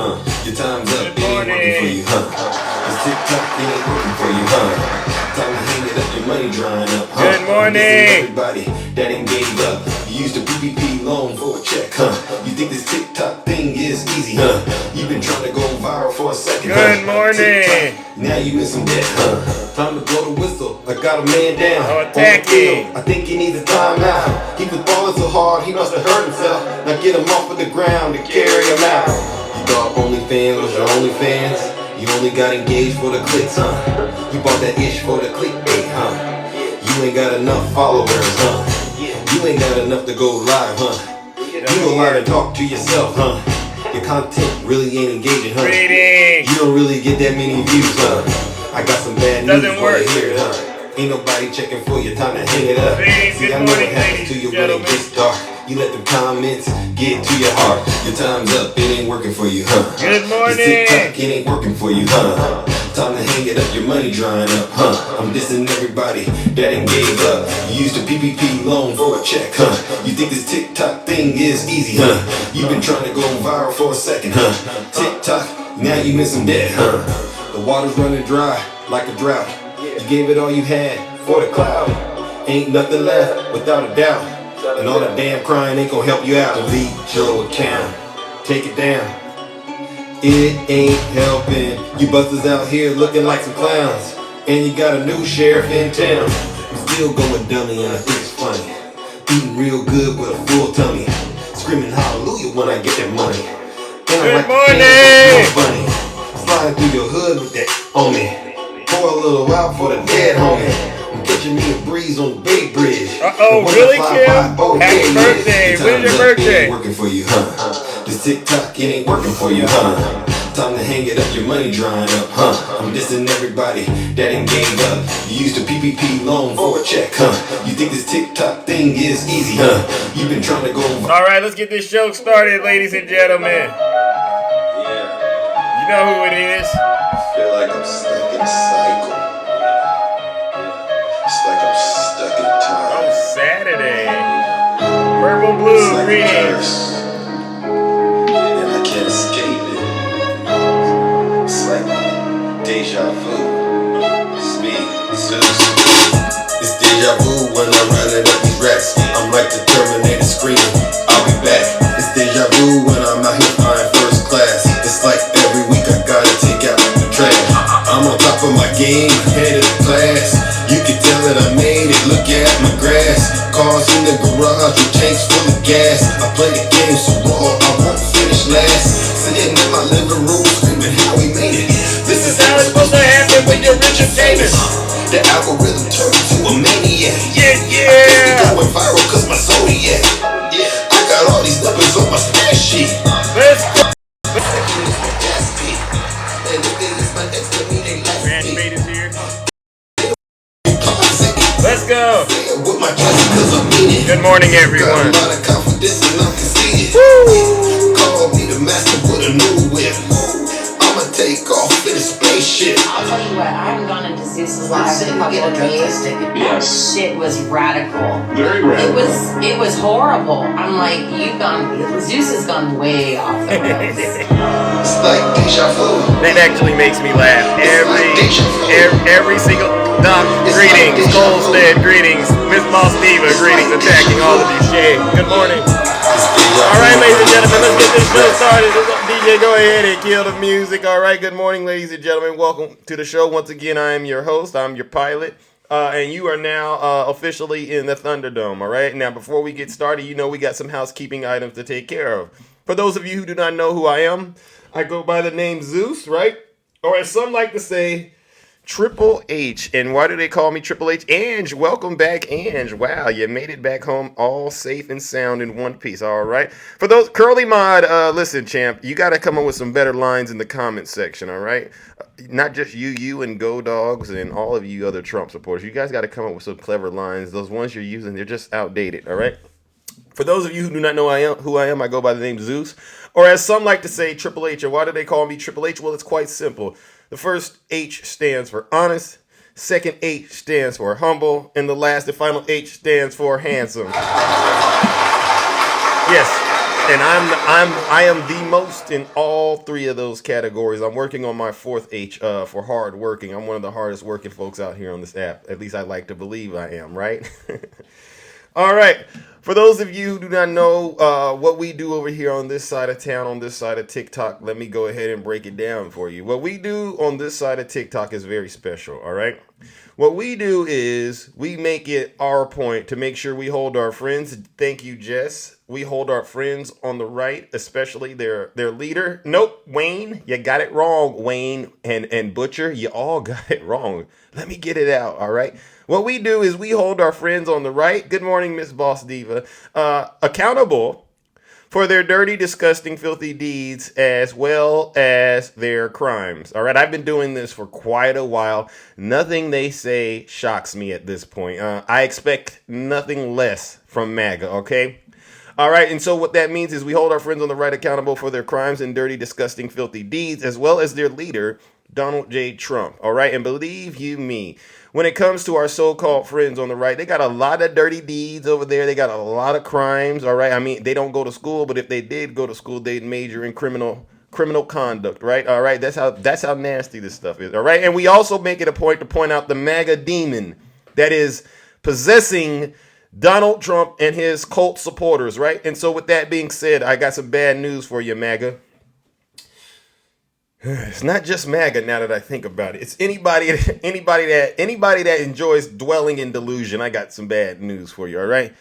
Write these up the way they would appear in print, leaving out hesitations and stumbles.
Your time's up, it ain't working for you, This TikTok, it ain't working for you, Time to hang it up, your money drying up, Good morning. Everybody that ain't gave up. You used a PPP loan for a check, You think this TikTok thing is easy, You've been trying to go viral for a second, Good morning. TikTok, now you in some debt, Time to blow the whistle. I got a man down. Oh, attack him. I think he needs a timeout. He was balling so hard, he must have hurt himself. Now get him off of the ground and carry him out. You thought OnlyFans was your OnlyFans. You only got engaged for the clicks, You bought that ish for the clickbait, You ain't got enough followers, You ain't got enough to go live, You go live and talk to yourself, Your content really ain't engaging, You don't really get that many views, I got some bad news for you here, Ain't nobody checking for you, time to hang it up. See, I know what happens to you when it gets dark. You let them comments get to your heart. Your time's up, it ain't working for you, Good morning. This TikTok, it ain't working for you, Time to hang it up, your money drying up, I'm dissing everybody that ain't gave up. You used a PPP loan for a check, You think this TikTok thing is easy, You've been trying to go viral for a second, TikTok, now you in some debt, The water's running dry like a drought. You gave it all you had for the cloud. Ain't nothing left without a doubt. And all that damn crying ain't gonna help you out. Delete your account, take it down. It ain't helping. You busters out here looking like some clowns. And you got a new sheriff in town. I'm still going dummy and I think it's funny. Eating real good with a full tummy. Screaming hallelujah when I get that money. And I'm like the bunny. Sliding through your hood with that on me. Pour a little out for the dead homie. I'm catching me a breeze on the Bay Bridge. Really, Kim? Happy birthday. When's your birthday? It ain't working for you, This TikTok, it ain't working for you, Time to hang it up, your money drying up, I'm dissing everybody that ain't gave up. You used a PPP loan for a check, You think this TikTok thing is easy, You've been trying to go. All right, let's get this show started, ladies and gentlemen. You know who it is. I feel like I'm stuck in a cycle. It's like I'm stuck in time. Oh, Saturday. Purple Blue, greetings. And I can't escape it. It's like deja vu. It's me, Zeus. It's deja vu when I'm running up these racks. I'm like the Terminator screaming, I'll be back. It's deja vu when I'm out here flying first class. It's like every week I gotta take out the trash. I'm on top of my game, head of the class. You can tell that I made it, look at my grass. Cars in the garage with tanks full of gas. I play the game so raw, I won't finish last. Sitting in my living room screaming how we made it. This is how it's supposed to happen when you're rich and famous. The algorithm turned to a maniac. Yeah. I'm going viral cause my Zodiac. I got all these numbers on my spreadsheet. Let's go. Is here. Let's go. Good morning, everyone. Woo. Call me the master with a new whip. I'ma take off in a spaceship. I'll tell you what, I haven't gone into Zeus's live in a couple of days. Yes. Shit was radical. Very radical. It was horrible. I'm like, Zeus has gone way off the rails. It's like deja vu. That actually makes me laugh. Every single Doc, greetings. Colstead, greetings. Miss Moss Diva, greetings. Attacking all of you. Shay, good morning. All right, ladies and gentlemen, let's get this show started. DJ, go ahead and kill the music. All right, good morning, ladies and gentlemen. Welcome to the show. Once again, I am your host. I'm your pilot. And you are now officially in the Thunderdome, all right? Now, before we get started, you know we got some housekeeping items to take care of. For those of you who do not know who I am, I go by the name Zeus, right? Or as some like to say, Triple H. And why do they call me Triple H? Ange, welcome back, Ange. Wow, you made it back home all safe and sound in one piece, all right? For those, Curly Mod, listen, champ, you got to come up with some better lines in the comment section, all right? Not just you and Go Dogs and all of you other Trump supporters. You guys got to come up with some clever lines. Those ones you're using, they're just outdated, all right? For those of you who do not know who I am, I go by the name Zeus. Or as some like to say, Triple H. And why do they call me Triple H? Well, it's quite simple. The first H stands for honest, second H stands for humble, and the final H stands for handsome. Yes, And I am the most in all three of those categories. I'm working on my fourth H for hard working. I'm one of the hardest working folks out here on this app. At least I like to believe I am, right? All right. For those of you who do not know what we do over here on this side of town, on this side of TikTok, let me go ahead and break it down for you. What we do on this side of TikTok is very special, all right? What we do is we make it our point to make sure we hold our friends. Thank you, Jess. We hold our friends on the right, especially their leader. Nope, Wayne, you got it wrong. Wayne and Butcher, you all got it wrong. Let me get it out, all right? What we do is we hold our friends on the right. Good morning, Miss Boss Diva. Accountable for their dirty, disgusting, filthy deeds as well as their crimes. All right, I've been doing this for quite a while. Nothing they say shocks me at this point. I expect nothing less from MAGA, okay? All right, and so what that means is we hold our friends on the right accountable for their crimes and dirty, disgusting, filthy deeds, as well as their leader, Donald J. Trump. All right, and believe you me, when it comes to our so-called friends on the right, they got a lot of dirty deeds over there. They got a lot of crimes. All right, I mean, they don't go to school, but if they did go to school, they'd major in criminal conduct, right? All right, that's how nasty this stuff is. All right, and we also make it a point to point out the MAGA demon that is possessing Donald Trump and his cult supporters, right? And so with that being said, I got some bad news for you, MAGA. It's not just MAGA now that I think about it. It's anybody that enjoys dwelling in delusion. I got some bad news for you, all right?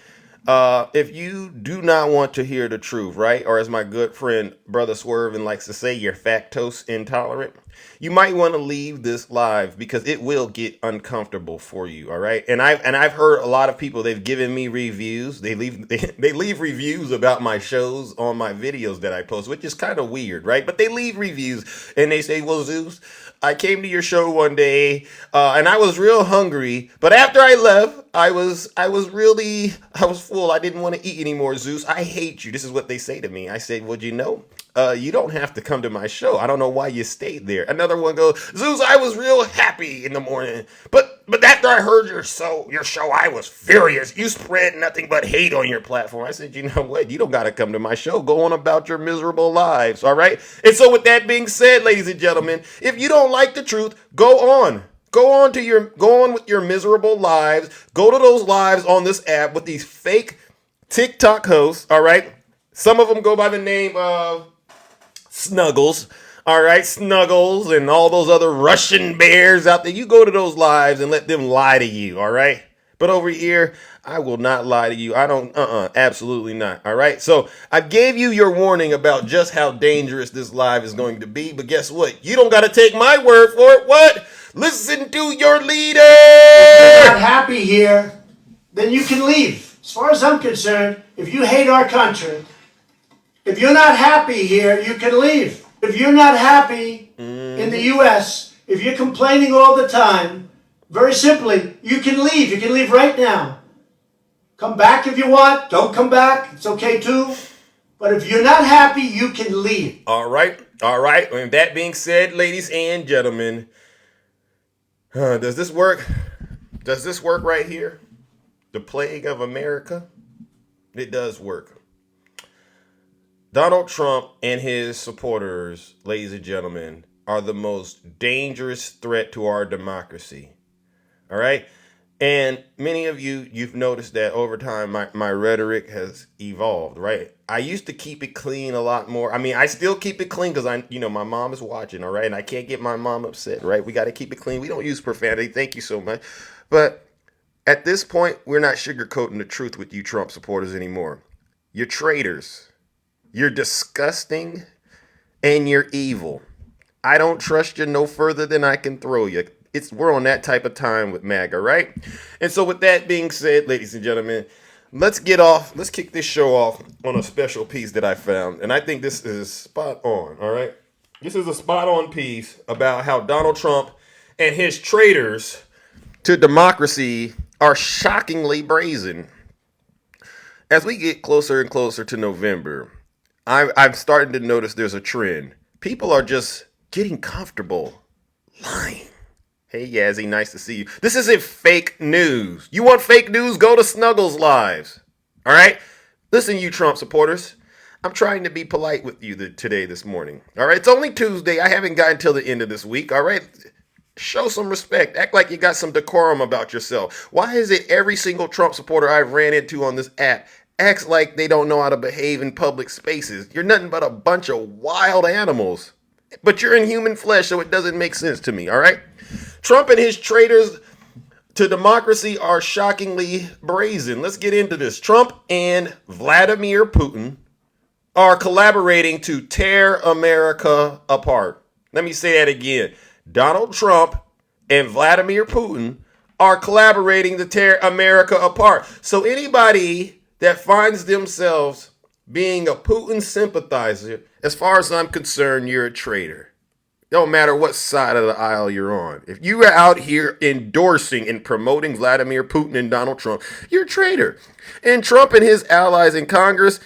If you do not want to hear the truth, right? Or as my good friend Brother Swervin likes to say, you're lactose intolerant. You might want to leave this live because it will get uncomfortable for you, all right? And I've heard a lot of people, they've given me reviews. They leave reviews about my shows on my videos that I post, which is kind of weird, right? But they leave reviews and they say, well, Zeus, I came to your show one day and I was real hungry, but after I left, I was full. I didn't want to eat anymore, Zeus. I hate you. This is what they say to me. I say, well, you know, you don't have to come to my show. I don't know why you stayed there. Another one goes, Zeus, I was real happy in the morning, but after I heard your show, I was furious. You spread nothing but hate on your platform. I said, you know what? You don't got to come to my show. Go on about your miserable lives, all right? And so with that being said, ladies and gentlemen, if you don't like the truth, go on. Go on with your miserable lives. Go to those lives on this app with these fake TikTok hosts, all right? Some of them go by the name of Snuggles, all right? Snuggles and all those other Russian bears out there. You go to those lives and let them lie to you, all right? But over here, I will not lie to you. I don't, absolutely not, all right? So I gave you your warning about just how dangerous this live is going to be, but guess what? You don't got to take my word for it. What? Listen to your leader! If you're not happy here, then you can leave. As far as I'm concerned, if you hate our country, if you're not happy here, you can leave. If you're not happy in the U.S., if you're complaining all the time, very simply, you can leave. You can leave right now. Come back if you want. Don't come back. It's okay too. But if you're not happy, you can leave. All right. And that being said, ladies and gentlemen, does this work? Does this work right here? The plague of America? It does work. Donald Trump and his supporters, ladies and gentlemen, are the most dangerous threat to our democracy. All right? And many of you've noticed that over time, my rhetoric has evolved, right? I used to keep it clean a lot more. I mean, I still keep it clean because my mom is watching, all right? And I can't get my mom upset, right? We got to keep it clean. We don't use profanity. Thank you so much. But at this point, we're not sugarcoating the truth with you Trump supporters anymore. You're traitors. You're disgusting and you're evil. I don't trust you no further than I can throw you. We're on that type of time with MAGA, right? And so with that being said, ladies and gentlemen, let's kick this show off on a special piece that I found. And I think this is spot on, all right? This is a spot on piece about how Donald Trump and his traitors to democracy are shockingly brazen. As we get closer and closer to November, I'm starting to notice there's a trend. People are just getting comfortable lying. Hey, Yazzie, nice to see you. This isn't fake news. You want fake news? Go to Snuggles Lives. All right? Listen, you Trump supporters. I'm trying to be polite with you this morning. All right, it's only Tuesday. I haven't gotten till the end of this week. All right, show some respect. Act like you got some decorum about yourself. Why is it every single Trump supporter I've ran into on this app acts like they don't know how to behave in public spaces? You're nothing but a bunch of wild animals. But you're in human flesh, so it doesn't make sense to me, all right? Trump and his traitors to democracy are shockingly brazen. Let's get into this. Trump and Vladimir Putin are collaborating to tear America apart. Let me say that again. Donald Trump and Vladimir Putin are collaborating to tear America apart. So anybody that finds themselves being a Putin sympathizer, as far as I'm concerned, you're a traitor. Don't matter what side of the aisle you're on. If you are out here endorsing and promoting Vladimir Putin and Donald Trump, you're a traitor. And Trump and his allies in Congress,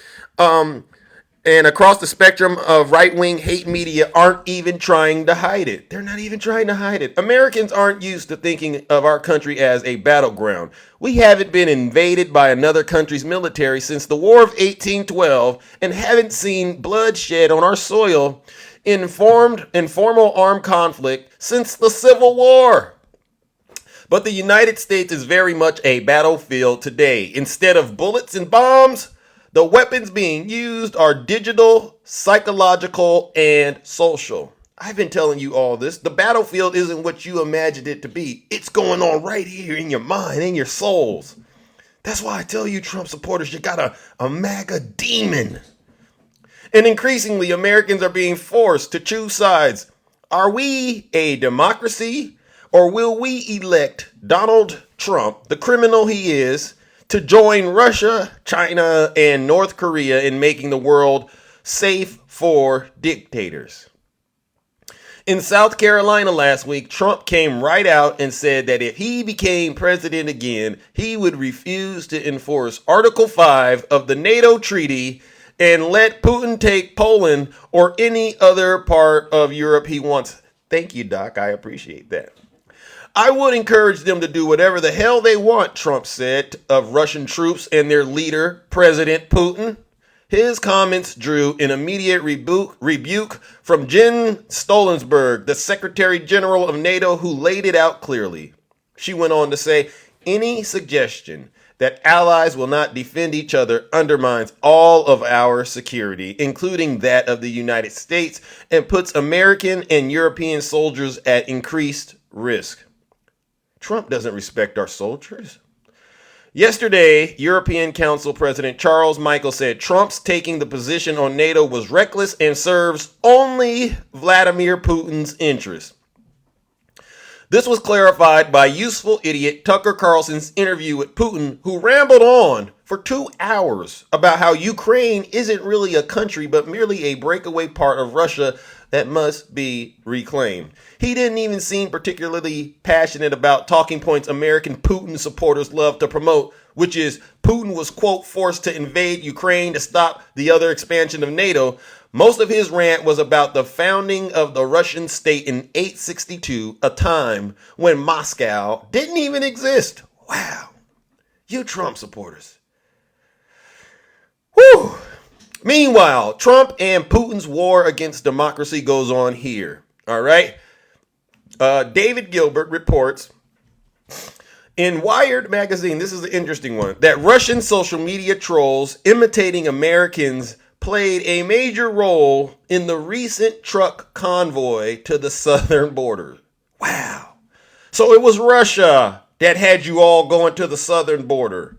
and across the spectrum of right-wing hate media aren't even trying to hide it. They're not even trying to hide it. Americans aren't used to thinking of our country as a battleground. We haven't been invaded by another country's military since the War of 1812 and haven't seen bloodshed on our soil in formal armed conflict since the Civil War. But the United States is very much a battlefield today. Instead of bullets and bombs, the weapons being used are digital, psychological, and social. I've been telling you all this. The battlefield isn't what you imagined it to be. It's going on right here in your mind, in your souls. That's why I tell you, Trump supporters, you got a MAGA demon. And increasingly, Americans are being forced to choose sides. Are we a democracy, or will we elect Donald Trump, the criminal he is, to join Russia, China, and North Korea in making the world safe for dictators? In South Carolina last week, Trump came right out and said that if he became president again, he would refuse to enforce Article 5 of the NATO treaty and let Putin take Poland or any other part of Europe he wants. Thank you, Doc. I appreciate that. I would encourage them to do whatever the hell they want, Trump said of Russian troops and their leader, President Putin. His comments drew an immediate rebuke from Jens Stoltenberg, the Secretary General of NATO, who laid it out clearly. She went on to say, any suggestion that allies will not defend each other undermines all of our security, including that of the United States, and puts American and European soldiers at increased risk. Trump doesn't respect our soldiers. Yesterday, European Council President Charles Michel said Trump's taking the position on NATO was reckless and serves only Vladimir Putin's interests. This was clarified by useful idiot Tucker Carlson's interview with Putin, who rambled on for 2 hours about how Ukraine isn't really a country, but merely a breakaway part of Russia that must be reclaimed. He didn't even seem particularly passionate about talking points American Putin supporters love to promote, which is Putin was, quote, forced to invade Ukraine to stop the other expansion of NATO. Most of his rant was about the founding of the Russian state in 862, a time when Moscow didn't even exist. Wow. You Trump supporters. Whew. Meanwhile, Trump and Putin's war against democracy goes on here. All right. David Gilbert reports in Wired magazine, this is an interesting one, that Russian social media trolls imitating Americans played a major role in the recent truck convoy to the southern border. Wow. So it was Russia that had you all going to the southern border.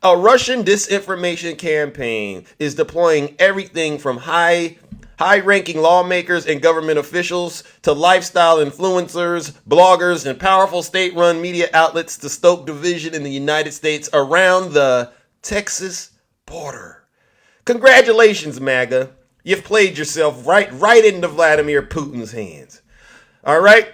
A Russian disinformation campaign is deploying everything from high-ranking lawmakers and government officials to lifestyle influencers, bloggers, and powerful state-run media outlets to stoke division in the United States around the Texas border. Congratulations, MAGA. You've played yourself right into Vladimir Putin's hands. All right?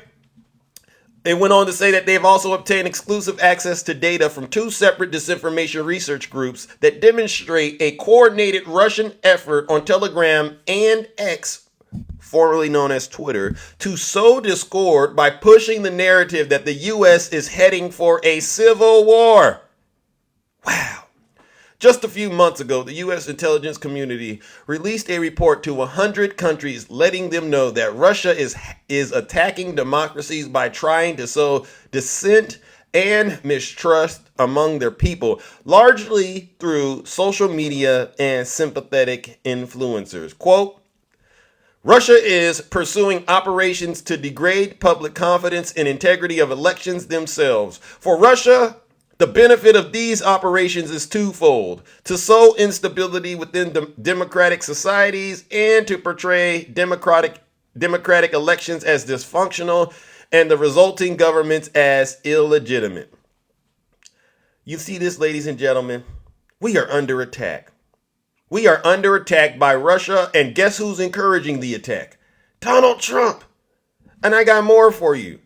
They went on to say that they've also obtained exclusive access to data from 2 separate disinformation research groups that demonstrate a coordinated Russian effort on Telegram and X, formerly known as Twitter, to sow discord by pushing the narrative that the U.S. is heading for a civil war. Wow. Just a few months ago, the U.S. intelligence community released a report to 100 countries letting them know that Russia is attacking democracies by trying to sow dissent and mistrust among their people, largely through social media and sympathetic influencers. Quote, Russia is pursuing operations to degrade public confidence and integrity of elections themselves. For Russia, the benefit of these operations is twofold: to sow instability within democratic societies and to portray democratic elections as dysfunctional and the resulting governments as illegitimate. You see this, ladies and gentlemen? We are under attack. We are under attack by Russia, and guess who's encouraging the attack? Donald Trump. And I got more for you.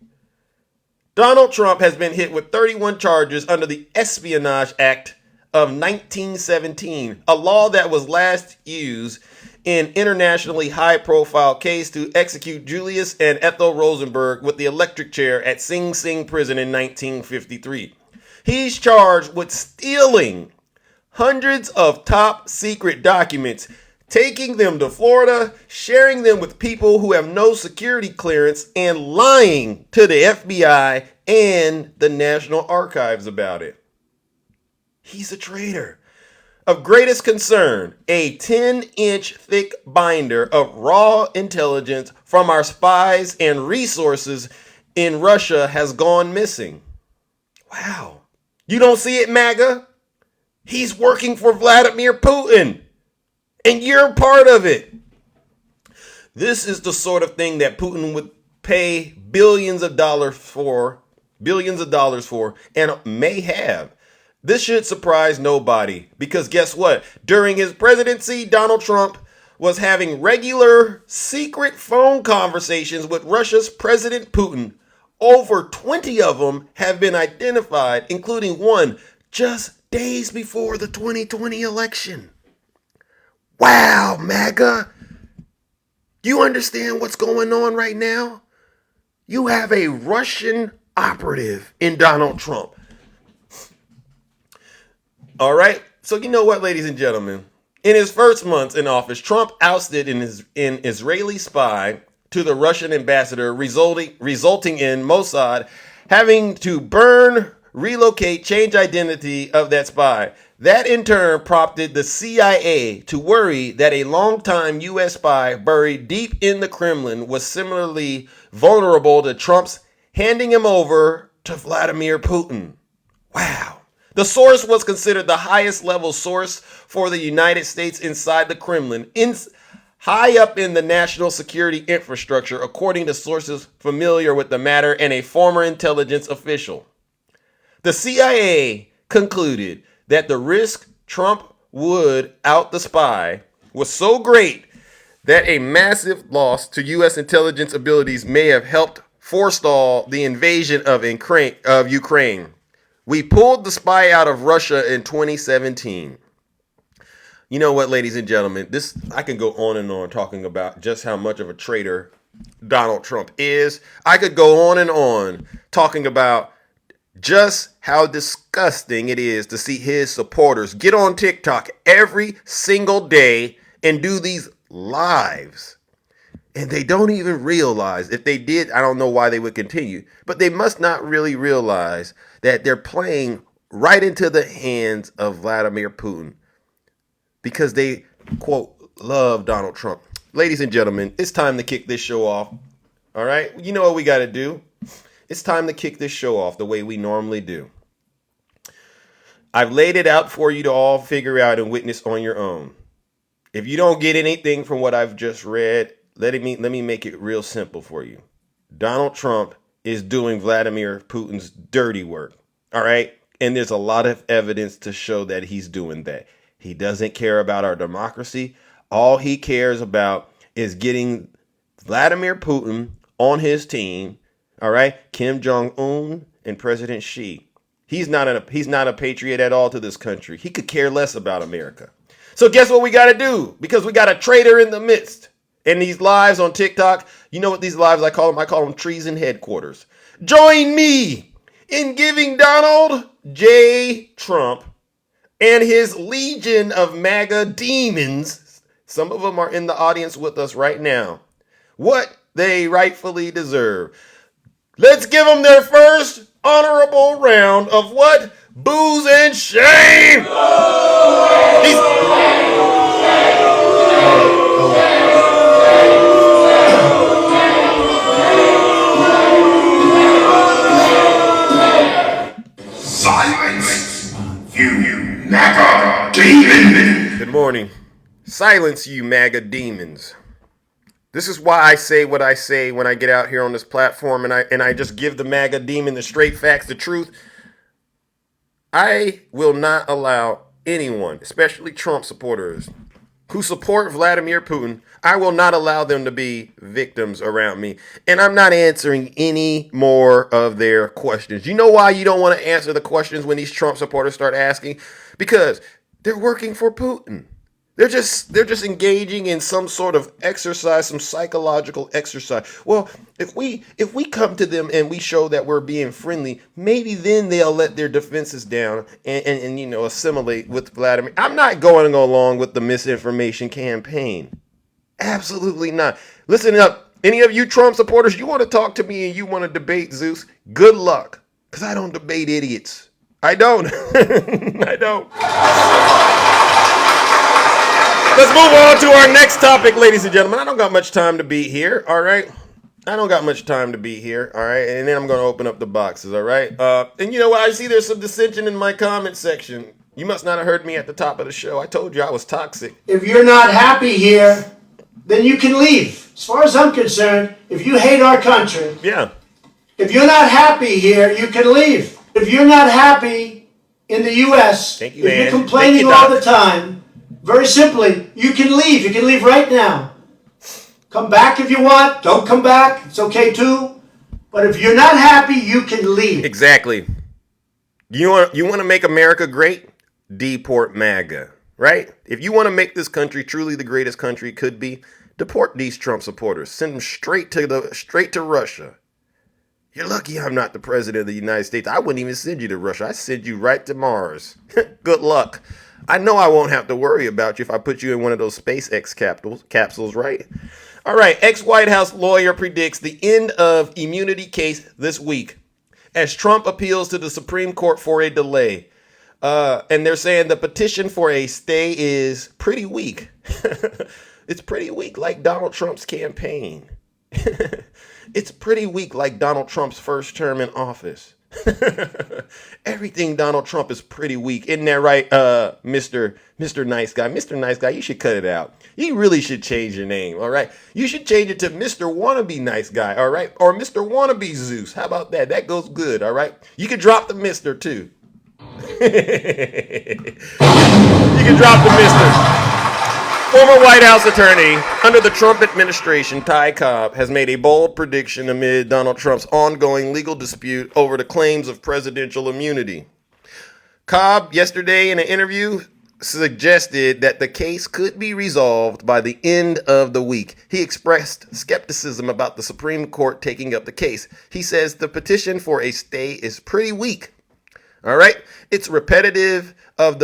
Donald Trump has been hit with 31 charges under the Espionage Act of 1917, a law that was last used in internationally high-profile case to execute Julius and Ethel Rosenberg with the electric chair at Sing Sing prison in 1953. He's charged with stealing hundreds of top-secret documents, taking them to Florida, sharing them with people who have no security clearance, and lying to the FBI and the National Archives about it. He's a traitor. Of greatest concern, a 10-inch thick binder of raw intelligence from our spies and resources in Russia has gone missing. Wow. You don't see it, MAGA? He's working for Vladimir Putin, and you're part of it. This is the sort of thing that Putin would pay billions of dollars for, and may have. This should surprise nobody, because guess what? During his presidency, Donald Trump was having regular secret phone conversations with Russia's President Putin. Over 20 of them have been identified, including one just days before the 2020 election. Wow, MAGA. You understand what's going on right now? You have a Russian operative in Donald Trump. All right. So you know what, ladies and gentlemen? In his first months in office, Trump ousted an Israeli spy to the Russian ambassador, resulting in Mossad having to burn, relocate, change identity of that spy. That in turn prompted the CIA to worry that a longtime U.S. spy buried deep in the Kremlin was similarly vulnerable to Trump's handing him over to Vladimir Putin. Wow. The source was considered the highest level source for the United States inside the Kremlin, high up in the national security infrastructure, according to sources familiar with the matter and a former intelligence official. The CIA concluded that the risk Trump would out the spy was so great that a massive loss to U.S. intelligence abilities may have helped forestall the invasion of Ukraine. We pulled the spy out of Russia in 2017. You know what, ladies and gentlemen, I can go on and on talking about just how much of a traitor Donald Trump is. I could go on and on talking about just how disgusting it is to see his supporters get on TikTok every single day and do these lives. And they don't even realize, if they did, I don't know why they would continue, but they must not really realize that they're playing right into the hands of Vladimir Putin because they, quote, love Donald Trump. Ladies and gentlemen, it's time to kick this show off. All right? You know what we got to do. It's time to kick this show off the way we normally do. I've laid it out for you to all figure out and witness on your own. If you don't get anything from what I've just read, let me make it real simple for you. Donald Trump is doing Vladimir Putin's dirty work. All right? And there's a lot of evidence to show that he's doing that. He doesn't care about our democracy. All he cares about is getting Vladimir Putin on his team. All right? Kim Jong-un and President Xi. He's not a patriot at all to this country. He could care less about America. So guess what we got to do? Because we got a traitor in the midst. And these lives on TikTok, you know what these lives I call them? I call them treason headquarters. Join me in giving Donald J. Trump and his legion of MAGA demons, some of them are in the audience with us right now, what they rightfully deserve. Let's give them their first honorable round of what? Booze and shame! Silence, you MAGA demon! Good morning. Silence, you MAGA demons. This is why I say what I say when I get out here on this platform and I just give the MAGA demon the straight facts, the truth. I will not allow anyone, especially Trump supporters, who support Vladimir Putin, I will not allow them to be victims around me. And I'm not answering any more of their questions. You know why you don't want to answer the questions when these Trump supporters start asking? Because they're working for Putin. They're just engaging in some sort of exercise, some psychological exercise. Well, if we come to them and we show that we're being friendly, maybe then they'll let their defenses down and you know, assimilate with Vladimir. I'm not going along with the misinformation campaign. Absolutely not. Listen up. Any of you Trump supporters, you want to talk to me and you want to debate Zeus? Good luck. Because I don't debate idiots. I don't. I don't. Let's move on to our next topic, ladies and gentlemen. I don't got much time to be here, all right? I don't got much time to be here, all right? And then I'm going to open up the boxes, all right? And you know what? I see there's some dissension in my comment section. You must not have heard me at the top of the show. I told you I was toxic. If you're not happy here, then you can leave. As far as I'm concerned, if you hate our country, Yeah. if you're not happy here, you can leave. If you're not happy in the U.S., Thank you, if man. you're complaining Thank you, all Doc. the time, very simply, you can leave. You can leave right now. Come back if you want. Don't come back. It's okay too. But if you're not happy, you can leave. Exactly. You want to make America great? Deport MAGA, right? If you want to make this country truly the greatest country it could be, deport these Trump supporters. Send them straight to Russia. You're lucky I'm not the president of the United States. I wouldn't even send you to Russia. I'd send you right to Mars. Good luck. I know I won't have to worry about you if I put you in one of those SpaceX capsules, right? All right, ex-White House lawyer predicts the end of immunity case this week as Trump appeals to the Supreme Court for a delay. And they're saying the petition for a stay is pretty weak. It's pretty weak, like Donald Trump's campaign. It's pretty weak, like Donald Trump's first term in office. Everything Donald Trump is pretty weak. Isn't that right, Mr. Nice Guy? Mr. Nice Guy, you should cut it out. You really should change your name, all right? You should change it to Mr. Wannabe Nice Guy, all right? Or Mr. Wannabe Zeus. How about that? That goes good, all right? You could drop the Mr. too. You can drop the Mr. Former White House attorney under the Trump administration, Ty Cobb, has made a bold prediction amid Donald Trump's ongoing legal dispute over the claims of presidential immunity. Cobb, yesterday in an interview, suggested that the case could be resolved by the end of the week. He expressed skepticism about the Supreme Court taking up the case. He says the petition for a stay is pretty weak. All right, it's repetitive of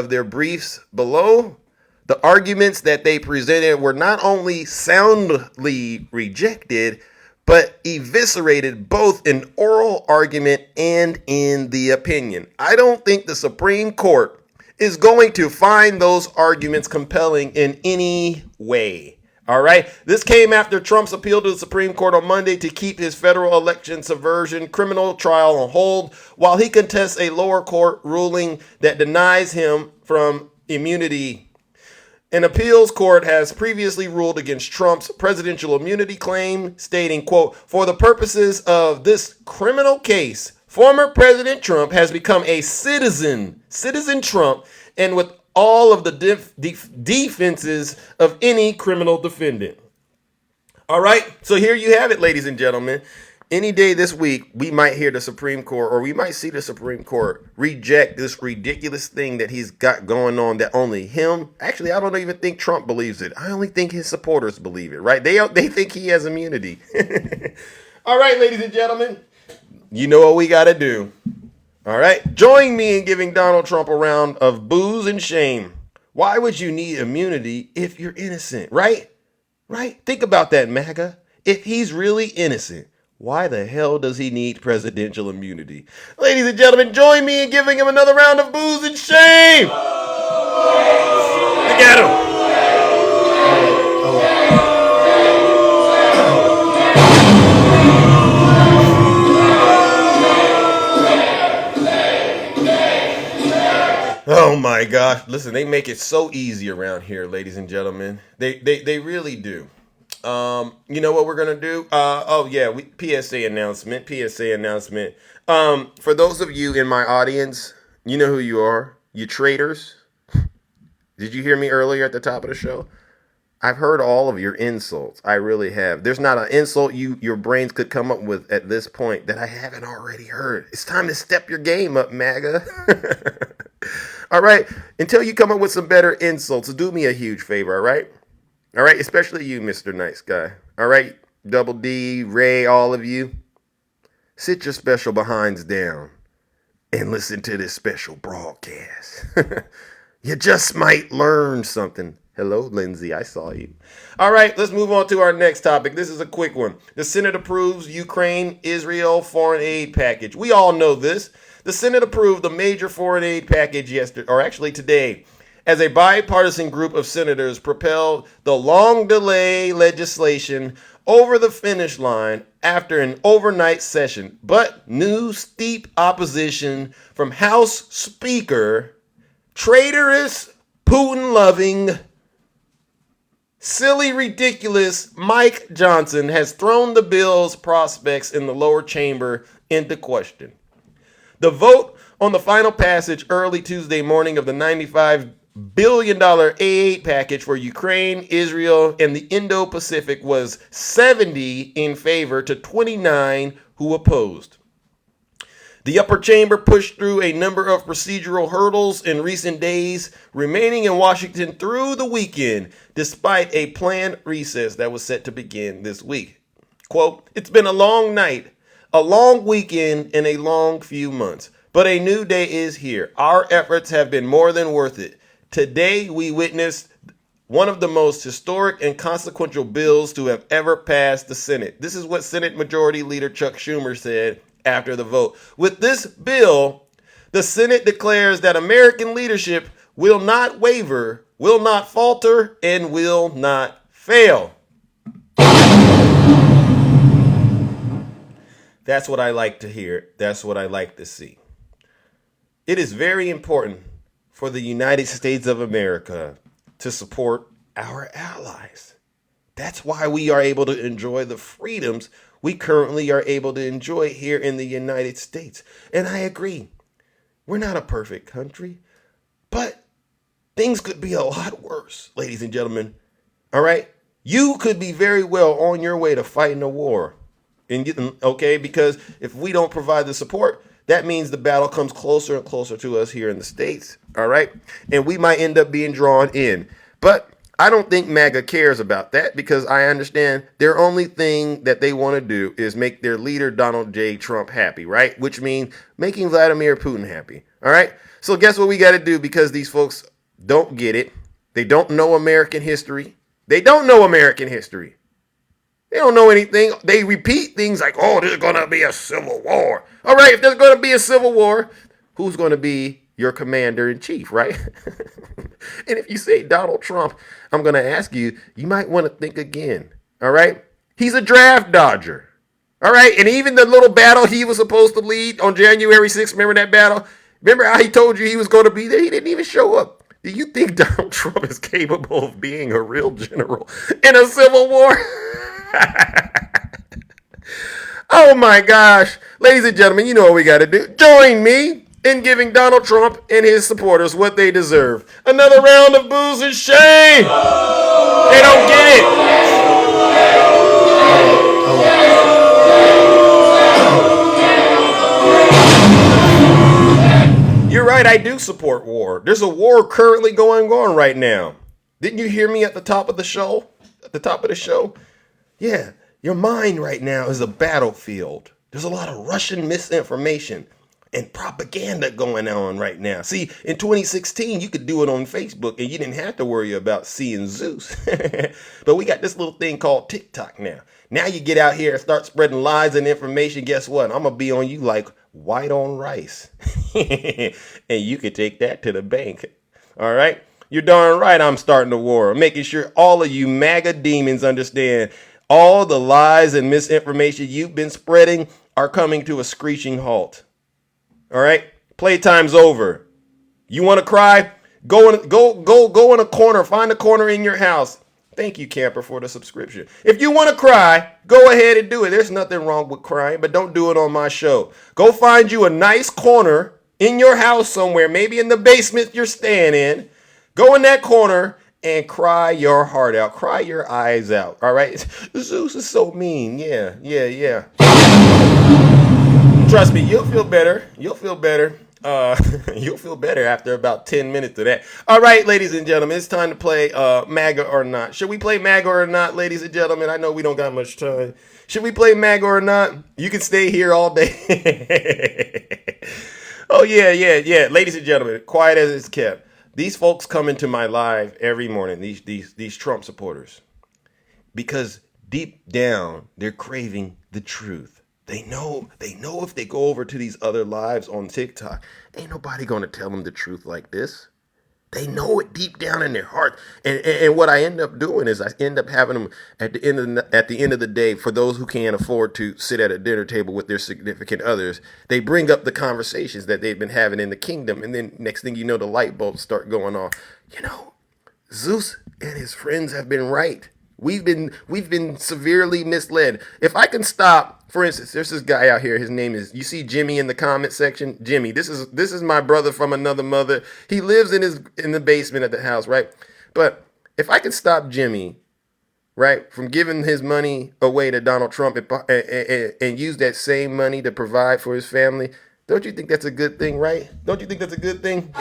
their briefs below. The arguments that they presented were not only soundly rejected, but eviscerated both in oral argument and in the opinion. I don't think the Supreme Court is going to find those arguments compelling in any way. All right. This came after Trump's appeal to the Supreme Court on Monday to keep his federal election subversion criminal trial on hold while he contests a lower court ruling that denies him from immunity. An appeals court has previously ruled against Trump's presidential immunity claim, stating, quote, for the purposes of this criminal case, former President Trump has become a citizen Trump, and with all of the defenses of any criminal defendant. All right, so here you have it, ladies and gentlemen. Any day this week, we might hear the Supreme Court, or we might see the Supreme Court reject this ridiculous thing that he's got going on that only him. Actually, I don't even think Trump believes it. I only think his supporters believe it, right? They think he has immunity. All right, ladies and gentlemen, you know what we got to do. All right. Join me in giving Donald Trump a round of booze and shame. Why would you need immunity if you're innocent, right? Right? Think about that, MAGA. If he's really innocent, why the hell does he need presidential immunity? Ladies and gentlemen, join me in giving him another round of booze and shame. Look at him. Oh my gosh. Listen, they make it so easy around here, ladies and gentlemen. They really do. You know what we're gonna do? PSA announcement. PSA announcement. For those of you in my audience, you know who you are. You traitors. Did you hear me earlier at the top of the show? I've heard all of your insults. I really have. There's not an insult your brains could come up with at this point that I haven't already heard. It's time to step your game up, MAGA. All right. Until you come up with some better insults, do me a huge favor, all right? All right, especially you, Mr. Nice Guy. All right, Double D, Ray, all of you. Sit your special behinds down and listen to this special broadcast. You just might learn something. Hello, Lindsay, I saw you. All right, let's move on to our next topic. This is a quick one. The Senate approves Ukraine-Israel foreign aid package. We all know this. The Senate approved the major foreign aid package today, as a bipartisan group of senators propelled the long-delay legislation over the finish line after an overnight session. But new steep opposition from House Speaker, traitorous, Putin-loving, silly, ridiculous Mike Johnson has thrown the bill's prospects in the lower chamber into question. The vote on the final passage early Tuesday morning of the $95 billion aid package for Ukraine, Israel, and the Indo-Pacific was 70 in favor to 29 who opposed. The upper chamber pushed through a number of procedural hurdles in recent days, remaining in Washington through the weekend, despite a planned recess that was set to begin this week. Quote, "It's been a long night, a long weekend, and a long few months, but a new day is here. Our efforts have been more than worth it. Today, we witnessed one of the most historic and consequential bills to have ever passed the Senate." This is what Senate Majority Leader Chuck Schumer said after the vote. "With this bill, the Senate declares that American leadership will not waver, will not falter, and will not fail." That's what I like to hear. That's what I like to see. It is very important for the United States of America to support our allies. That's why we are able to enjoy the freedoms we currently are able to enjoy here in the United States. And I agree, we're not a perfect country, but things could be a lot worse, ladies and gentlemen. All right? You could be very well on your way to fighting a war. Because if we don't provide the support, that means the battle comes closer and closer to us here in the States. All right? And we might end up being drawn in. But I don't think MAGA cares about that, because I understand their only thing that they want to do is make their leader, Donald J. Trump, happy, right? Which means making Vladimir Putin happy. All right? So guess what we got to do, because these folks don't get it. They don't know American history. They don't know American history. They don't know anything. They repeat things like, oh, there's going to be a civil war. All right, if there's going to be a civil war, who's going to be your commander in chief, right? And if you say Donald Trump, I'm going to ask you, you might want to think again. All right? He's a draft dodger. All right? And even the little battle he was supposed to lead on January 6th, remember that battle? Remember how he told you he was going to be there? He didn't even show up. Do you think Donald Trump is capable of being a real general in a civil war? Oh my gosh. Ladies and gentlemen, you know what we got to do. Join me in giving Donald Trump and his supporters what they deserve. Another round of booze and shame. They don't get it. You're right, I do support war. There's a war currently going on right now. Didn't you hear me at the top of the show? At the top of the show? Yeah, your mind right now is a battlefield. There's a lot of Russian misinformation. and propaganda going on right now. See, in 2016, you could do it on Facebook and you didn't have to worry about seeing Zeus. But we got this little thing called TikTok now. Now you get out here and start spreading lies and information. Guess what? I'm going to be on you like white on rice. And you can take that to the bank. All right? You're darn right I'm starting a war. I'm making sure all of you MAGA demons understand all the lies and misinformation you've been spreading are coming to a screeching halt. All right? Playtime's over. You want to cry? Go in a corner. Find a corner in your house. Thank you, Camper, for the subscription. If you want to cry, go ahead and do it. There's nothing wrong with crying, but don't do it on my show. Go find you a nice corner in your house somewhere, maybe in the basement you're staying in. Go in that corner and cry your heart out. Cry your eyes out. All right? Zeus is so mean. Yeah. Trust me, you'll feel better. You'll feel better after about 10 minutes of that. All right, ladies and gentlemen, it's time to play MAGA or not. Should we play MAGA or not, ladies and gentlemen? I know we don't got much time. Should we play MAGA or not? You can stay here all day. Oh, yeah. Ladies and gentlemen, quiet as it's kept. These folks come into my live every morning, these Trump supporters, because deep down, they're craving the truth. They know if they go over to these other lives on TikTok, ain't nobody going to tell them the truth like this. They know it deep down in their heart. And what I end up doing is I end up having them at the end of the day, for those who can't afford to sit at a dinner table with their significant others, they bring up the conversations that they've been having in the kingdom. And then next thing you know, the light bulbs start going off. Zeus and his friends have been right. We've been severely misled. If I can stop, for instance, there's this guy out here. His name is, you see Jimmy in the comment section? Jimmy, this is my brother from another mother. He lives in the basement of the house, right? But if I can stop Jimmy, right, from giving his money away to Donald Trump and use that same money to provide for his family, don't you think that's a good thing, right? Don't you think that's a good thing?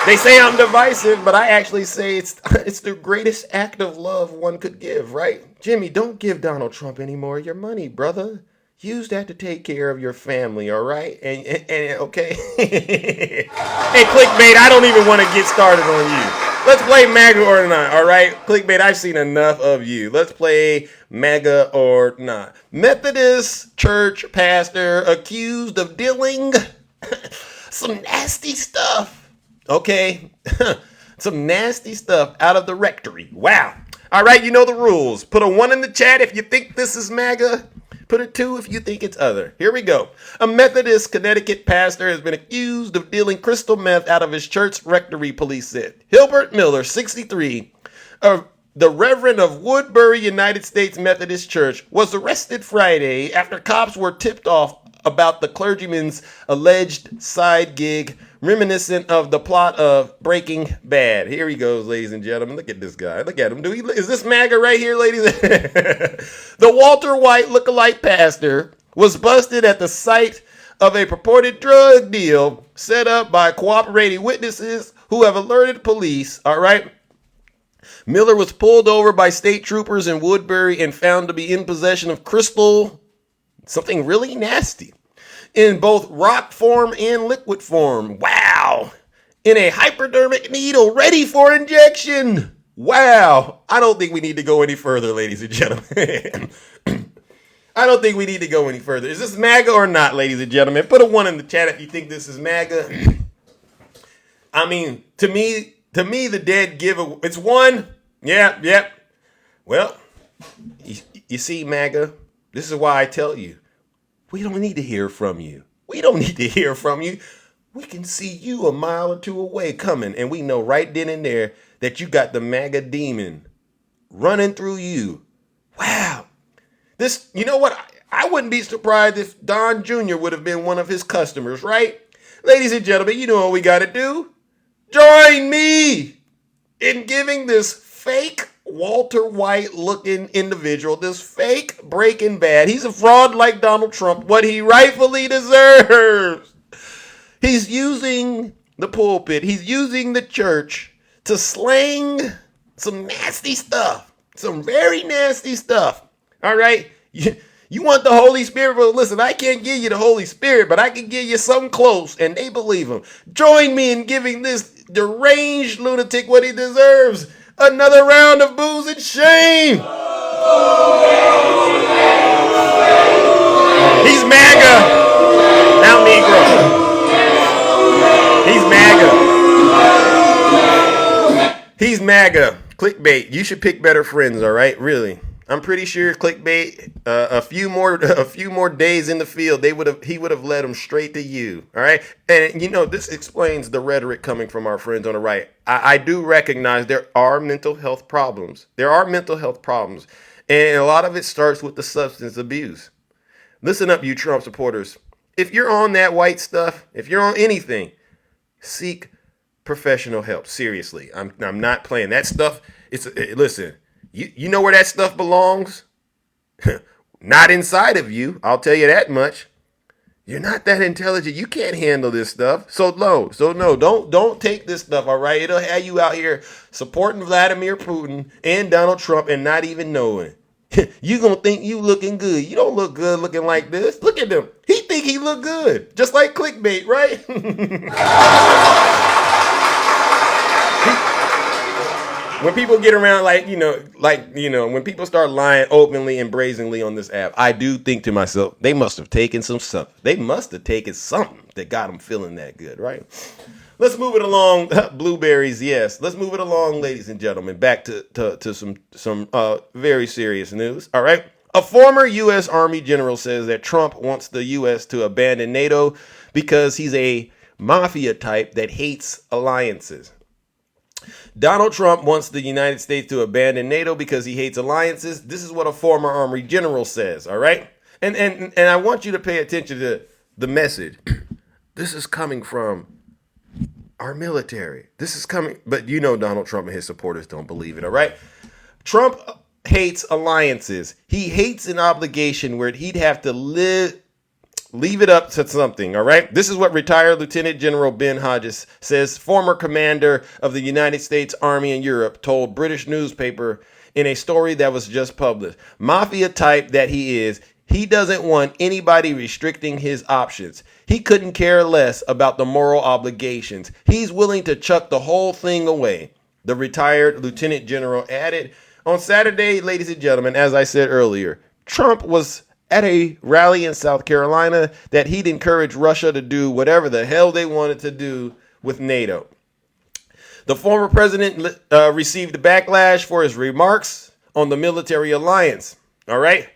They say I'm divisive, but I actually say it's the greatest act of love one could give, right? Jimmy, don't give Donald Trump any more of your money, brother. Use that to take care of your family, all right? And okay. Hey, clickbait, I don't even want to get started on you. Let's play MAGA or not, all right? Clickbait, I've seen enough of you. Let's play MAGA or not. Methodist church pastor accused of dealing some nasty stuff. Okay, some nasty stuff out of the rectory. Wow. All right, you know the rules. Put a 1 in the chat if you think this is MAGA. Put a 2 if you think it's other. Here we go. A Methodist Connecticut pastor has been accused of dealing crystal meth out of his church rectory, police said. Hilbert Miller, 63, the Reverend of Woodbury United States Methodist Church, was arrested Friday after cops were tipped off about the clergyman's alleged side gig reminiscent of the plot of Breaking Bad. Here he goes, ladies and gentlemen. Look at this guy. Look at him. Is this MAGA right here, ladies? The Walter White lookalike pastor was busted at the site of a purported drug deal set up by cooperating witnesses who have alerted police. All right. Miller was pulled over by state troopers in Woodbury and found to be in possession of crystal, something really nasty, in both rock form and liquid form. Wow. In a hypodermic needle ready for injection. Wow. I don't think we need to go any further, ladies and gentlemen. I don't think we need to go any further. Is this MAGA or not, ladies and gentlemen? Put a 1 in the chat if you think this is MAGA. I mean, to me, the dead giveaway. It's 1. Yep. Well, you see, MAGA, this is why I tell you, we don't need to hear from you. We don't need to hear from you. We can see you a mile or 2 away coming, and we know right then and there that you got the MAGA demon running through you. Wow. This, you know what? I wouldn't be surprised if Don Jr. would have been one of his customers, right? Ladies and gentlemen, you know what we got to do. Join me in giving this fake Walter White looking individual, this fake Breaking Bad, he's a fraud like Donald Trump, what he rightfully deserves. He's using the pulpit, he's using the church to slang some nasty stuff, some very nasty stuff. All right, You want the Holy Spirit? Well, listen, I can't give you the Holy Spirit, but I can give you something close, and they believe him. Join me in giving this deranged lunatic what he deserves. Another round of booze and shame. He's MAGA. Now Negro. He's MAGA. He's MAGA. Clickbait. You should pick better friends, all right? Really. I'm pretty sure clickbait. A few more days in the field, he would have led them straight to you. All right, and you know this explains the rhetoric coming from our friends on the right. I do recognize there are mental health problems. There are mental health problems, and a lot of it starts with the substance abuse. Listen up, you Trump supporters. If you're on that white stuff, if you're on anything, seek professional help. Seriously, I'm not playing that stuff. Listen. You know where that stuff belongs? Not inside of you. I'll tell you that much. You're not that intelligent. You can't handle this stuff. So no, don't take this stuff, all right? It'll have you out here supporting Vladimir Putin and Donald Trump and not even knowing. You gonna think you looking good. You don't look good looking like this. Look at him. He think he look good. Just like clickbait, right? When people get around when people start lying openly and brazenly on this app, I do think to myself, they must have taken something. They must have taken something that got them feeling that good, right? Let's move it along. Blueberries, yes. Let's move it along, ladies and gentlemen. Back to some very serious news. All right. A former U.S. Army general says that Trump wants the U.S. to abandon NATO because he's a mafia type that hates alliances. Donald Trump wants the United States to abandon NATO because he hates alliances. This is what a former Army general says, all right? And I want you to pay attention to the message. This is coming from our military. This is coming, but you know Donald Trump and his supporters don't believe it, all right? Trump hates alliances. He hates an obligation where he'd have to leave it up to something, all right? This is what retired Lieutenant General Ben Hodges says, former commander of the United States Army in Europe, told British newspaper in a story that was just published. Mafia type that he is, he doesn't want anybody restricting his options. He couldn't care less about the moral obligations. He's willing to chuck the whole thing away, the retired Lieutenant General added. On Saturday, ladies and gentlemen, as I said earlier, Trump was at a rally in South Carolina that he'd encourage Russia to do whatever the hell they wanted to do with NATO. The former president received a backlash for his remarks on the military alliance. All right.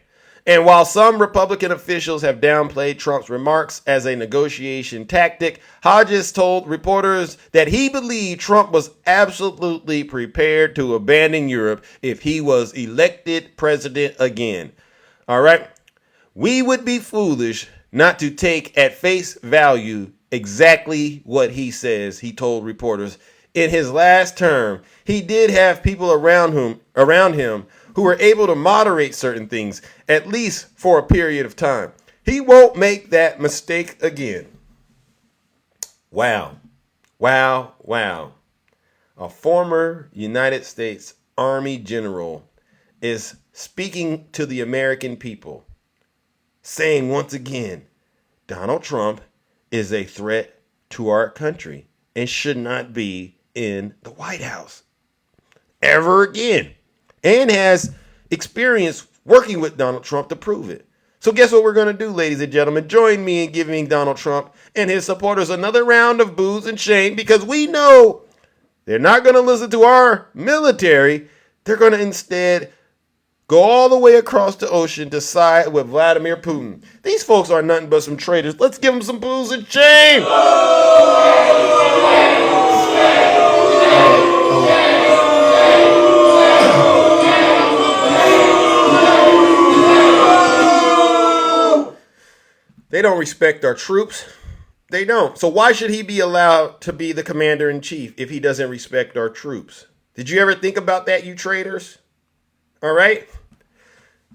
And while some Republican officials have downplayed Trump's remarks as a negotiation tactic, Hodges told reporters that he believed Trump was absolutely prepared to abandon Europe if he was elected president again. All right. We would be foolish not to take at face value exactly what he says, he told reporters. In his last term, he did have people around him who were able to moderate certain things, at least for a period of time. He won't make that mistake again. Wow. Wow. Wow. A former United States Army general is speaking to the American people, saying once again, Donald Trump is a threat to our country and should not be in the White House ever again, and has experience working with Donald Trump to prove it. So guess what we're going to do, ladies and gentlemen? Join me in giving Donald Trump and his supporters another round of booze and shame, because we know they're not going to listen to our military. They're going to instead go all the way across the ocean to side with Vladimir Putin. These folks are nothing but some traitors. Let's give them some booze and shame. They don't respect our troops. They don't. So why should he be allowed to be the commander in chief if he doesn't respect our troops? Did you ever think about that, you traitors? All right.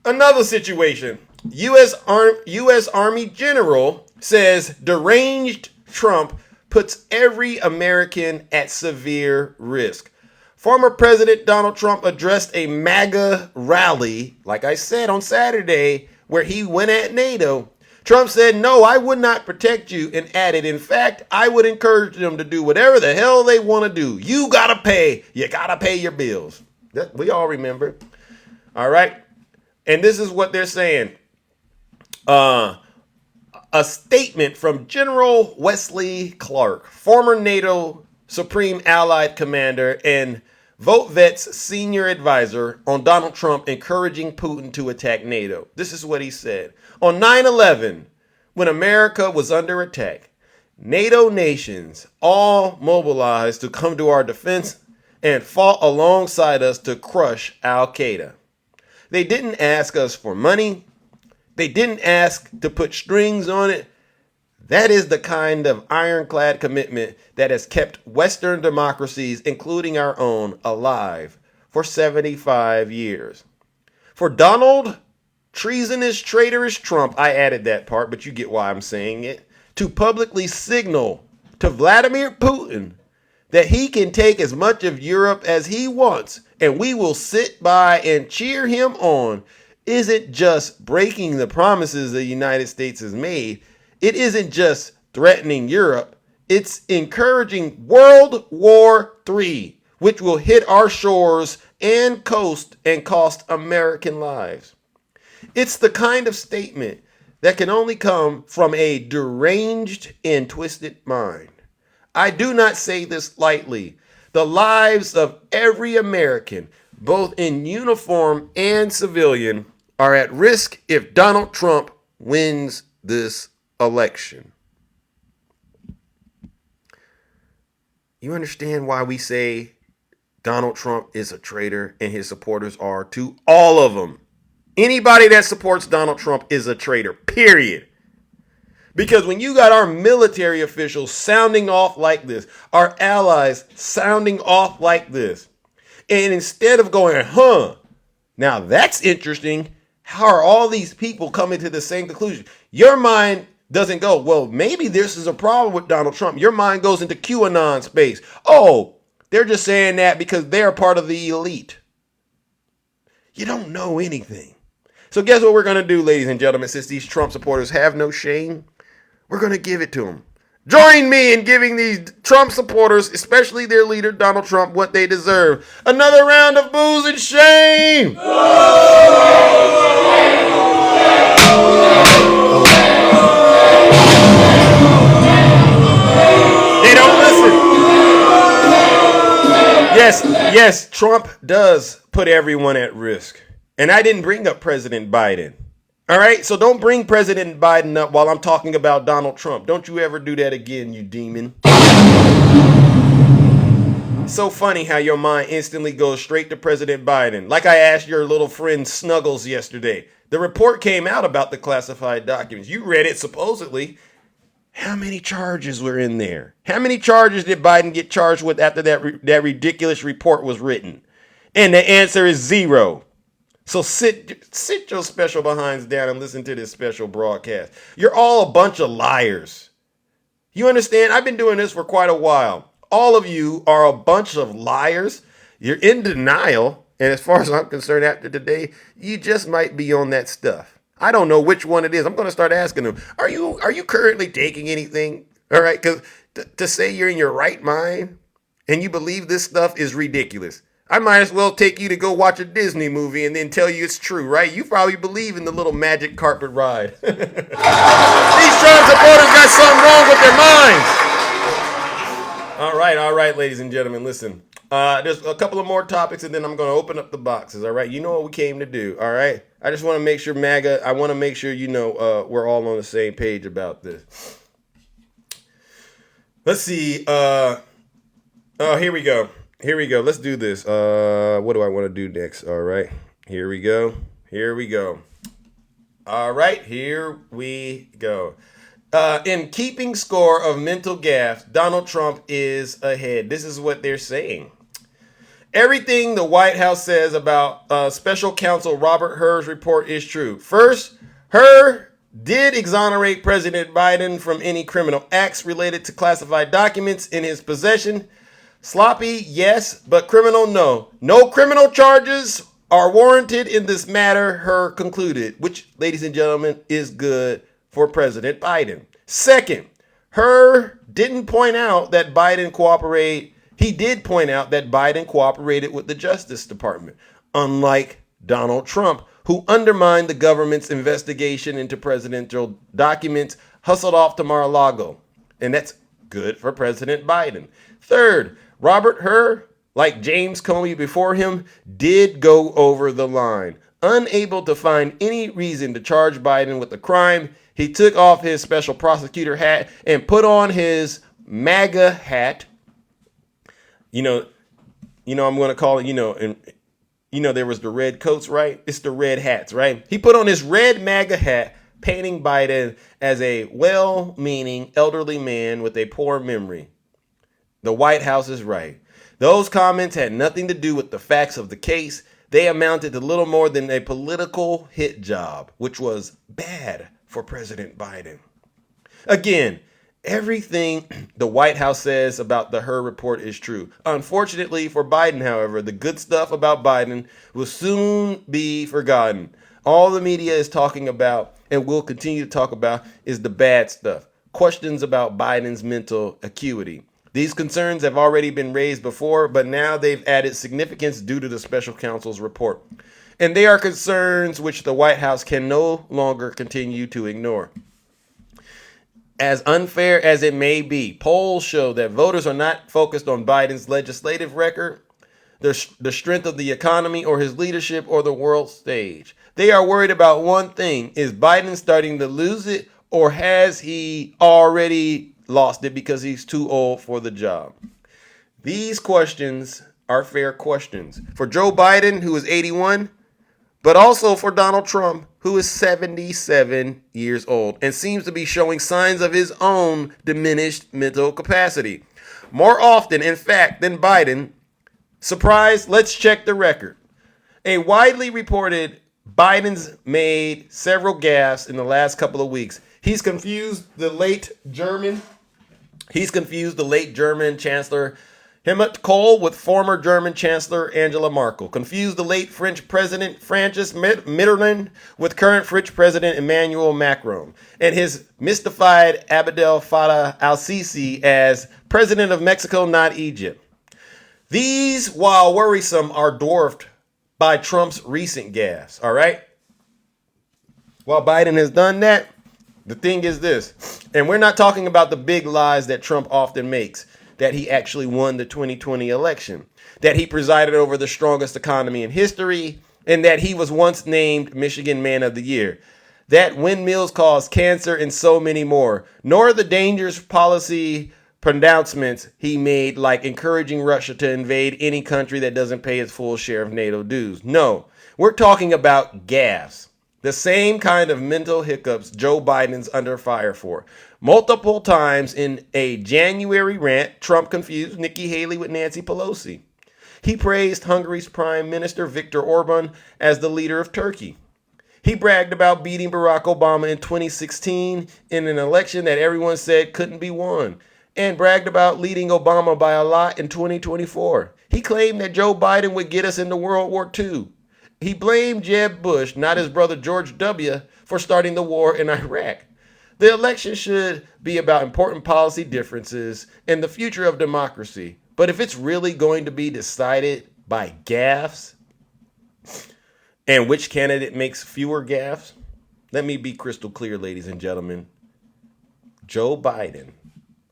Another situation. U.S. Army general says deranged Trump puts every American at severe risk. Former President Donald Trump addressed a MAGA rally, like I said, on Saturday, where he went at NATO, Trump said, no, I would not protect you, and added, in fact, I would encourage them to do whatever the hell they want to do. You got to pay. You got to pay your bills. We all remember. All right. And this is what they're saying. A statement from General Wesley Clark, former NATO Supreme Allied Commander and VoteVet's senior advisor on Donald Trump encouraging Putin to attack NATO. This is what he said. On 9/11, when America was under attack, NATO nations all mobilized to come to our defense and fought alongside us to crush Al-Qaeda. They didn't ask us for money. They didn't ask to put strings on it. That is the kind of ironclad commitment that has kept Western democracies, including our own, alive for 75 years. For Donald, treasonous, traitorous Trump, I added that part, but you get why I'm saying it, to publicly signal to Vladimir Putin that he can take as much of Europe as he wants and we will sit by and cheer him on, isn't just breaking the promises the United States has made. It isn't just threatening Europe. It's encouraging World War III, which will hit our shores and coast and cost American lives. It's the kind of statement that can only come from a deranged and twisted mind. I do not say this lightly. The lives of every American, both in uniform and civilian, are at risk if Donald Trump wins this election. You understand why we say Donald Trump is a traitor and his supporters are to all of them. Anybody that supports Donald Trump is a traitor, period. Because when you got our military officials sounding off like this, our allies sounding off like this, and instead of going, now that's interesting, how are all these people coming to the same conclusion? Your mind doesn't go, well, maybe this is a problem with Donald Trump. Your mind goes into QAnon space. Oh, they're just saying that because they're part of the elite. You don't know anything. So guess what we're going to do, ladies and gentlemen, since these Trump supporters have no shame? We're going to give it to them. Join me in giving these Trump supporters, especially their leader, Donald Trump, what they deserve. Another round of booze and shame. They don't listen. Yes, Trump does put everyone at risk. And I didn't bring up President Biden. All right, so don't bring President Biden up while I'm talking about Donald Trump. Don't you ever do that again, you demon. It's so funny how your mind instantly goes straight to President Biden. Like I asked your little friend Snuggles yesterday. The report came out about the classified documents. You read it supposedly. How many charges were in there? How many charges did Biden get charged with after that ridiculous report was written? And the answer is 0. So sit your special behinds down and listen to this special broadcast. You're all a bunch of liars. You understand? I've been doing this for quite a while. All of you are a bunch of liars. You're in denial. And as far as I'm concerned, after today, you just might be on that stuff. I don't know which one it is. I'm going to start asking them, are you currently taking anything? All right, because to say you're in your right mind and you believe this stuff is ridiculous. I might as well take you to go watch a Disney movie and then tell you it's true, right? You probably believe in the little magic carpet ride. These Trump supporters got something wrong with their minds. All right, ladies and gentlemen, listen. There's a couple of more topics and then I'm going to open up the boxes, all right? You know what we came to do, all right? I just want to make sure, MAGA, I want to make sure you know we're all on the same page about this. Let's see. Here we go. Let's do this. What do I want to do next? All right. Here we go. All right. Here we go. In keeping score of mental gaffes, Donald Trump is ahead. This is what they're saying. Everything the White House says about special counsel Robert Hur's report is true. First, Hur did exonerate President Biden from any criminal acts related to classified documents in his possession. Sloppy, yes, but criminal, no. No criminal charges are warranted in this matter, Hur concluded, which, ladies and gentlemen, is good for President Biden. Second, Hur didn't point out that Biden cooperated. He did point out that Biden cooperated with the Justice Department, unlike Donald Trump, who undermined the government's investigation into presidential documents, hustled off to Mar-a-Lago. And that's good for President Biden. Third, Robert Hur, like James Comey before him, did go over the line. Unable to find any reason to charge Biden with a crime, he took off his special prosecutor hat and put on his MAGA hat. I'm going to call it, there was the red coats, right? It's the red hats, right? He put on his red MAGA hat, painting Biden as a well-meaning elderly man with a poor memory. The White House is right. Those comments had nothing to do with the facts of the case. They amounted to little more than a political hit job, which was bad for President Biden. Again, everything the White House says about the Hur report is true. Unfortunately for Biden, however, the good stuff about Biden will soon be forgotten. All the media is talking about and will continue to talk about is the bad stuff. Questions about Biden's mental acuity. These concerns have already been raised before, but now they've added significance due to the special counsel's report. And they are concerns which the White House can no longer continue to ignore. As unfair as it may be, polls show that voters are not focused on Biden's legislative record, the strength of the economy, or his leadership, or the world stage. They are worried about one thing. Is Biden starting to lose it, or has he already lost it because he's too old for the job? These questions are fair questions for Joe Biden, who is 81, but also for Donald Trump, who is 77 years old and seems to be showing signs of his own diminished mental capacity. More often, in fact, than Biden. Surprise, let's check the record. A widely reported Biden's made several gaffes in the last couple of weeks. He's confused the late German Chancellor Helmut Kohl with former German Chancellor Angela Merkel. Confused the late French President Francis Mitterrand with current French President Emmanuel Macron. And his mystified Abdel Fattah al-Sisi as President of Mexico, not Egypt. These, while worrisome, are dwarfed by Trump's recent gaffes, all right? While Biden has done that, the thing is this, and we're not talking about the big lies that Trump often makes, that he actually won the 2020 election, that he presided over the strongest economy in history, and that he was once named Michigan Man of the Year, that windmills cause cancer, and so many more, nor the dangerous policy pronouncements he made, like encouraging Russia to invade any country that doesn't pay its full share of NATO dues. No, we're talking about gaffes. The same kind of mental hiccups Joe Biden's under fire for. Multiple times in a January rant, Trump confused Nikki Haley with Nancy Pelosi. He praised Hungary's Prime Minister Viktor Orban as the leader of Turkey. He bragged about beating Barack Obama in 2016 in an election that everyone said couldn't be won, and bragged about leading Obama by a lot in 2024. He claimed that Joe Biden would get us into World War II. He blamed Jeb Bush, not his brother George W., for starting the war in Iraq. The election should be about important policy differences and the future of democracy. But if it's really going to be decided by gaffes, and which candidate makes fewer gaffes, let me be crystal clear, ladies and gentlemen. Joe Biden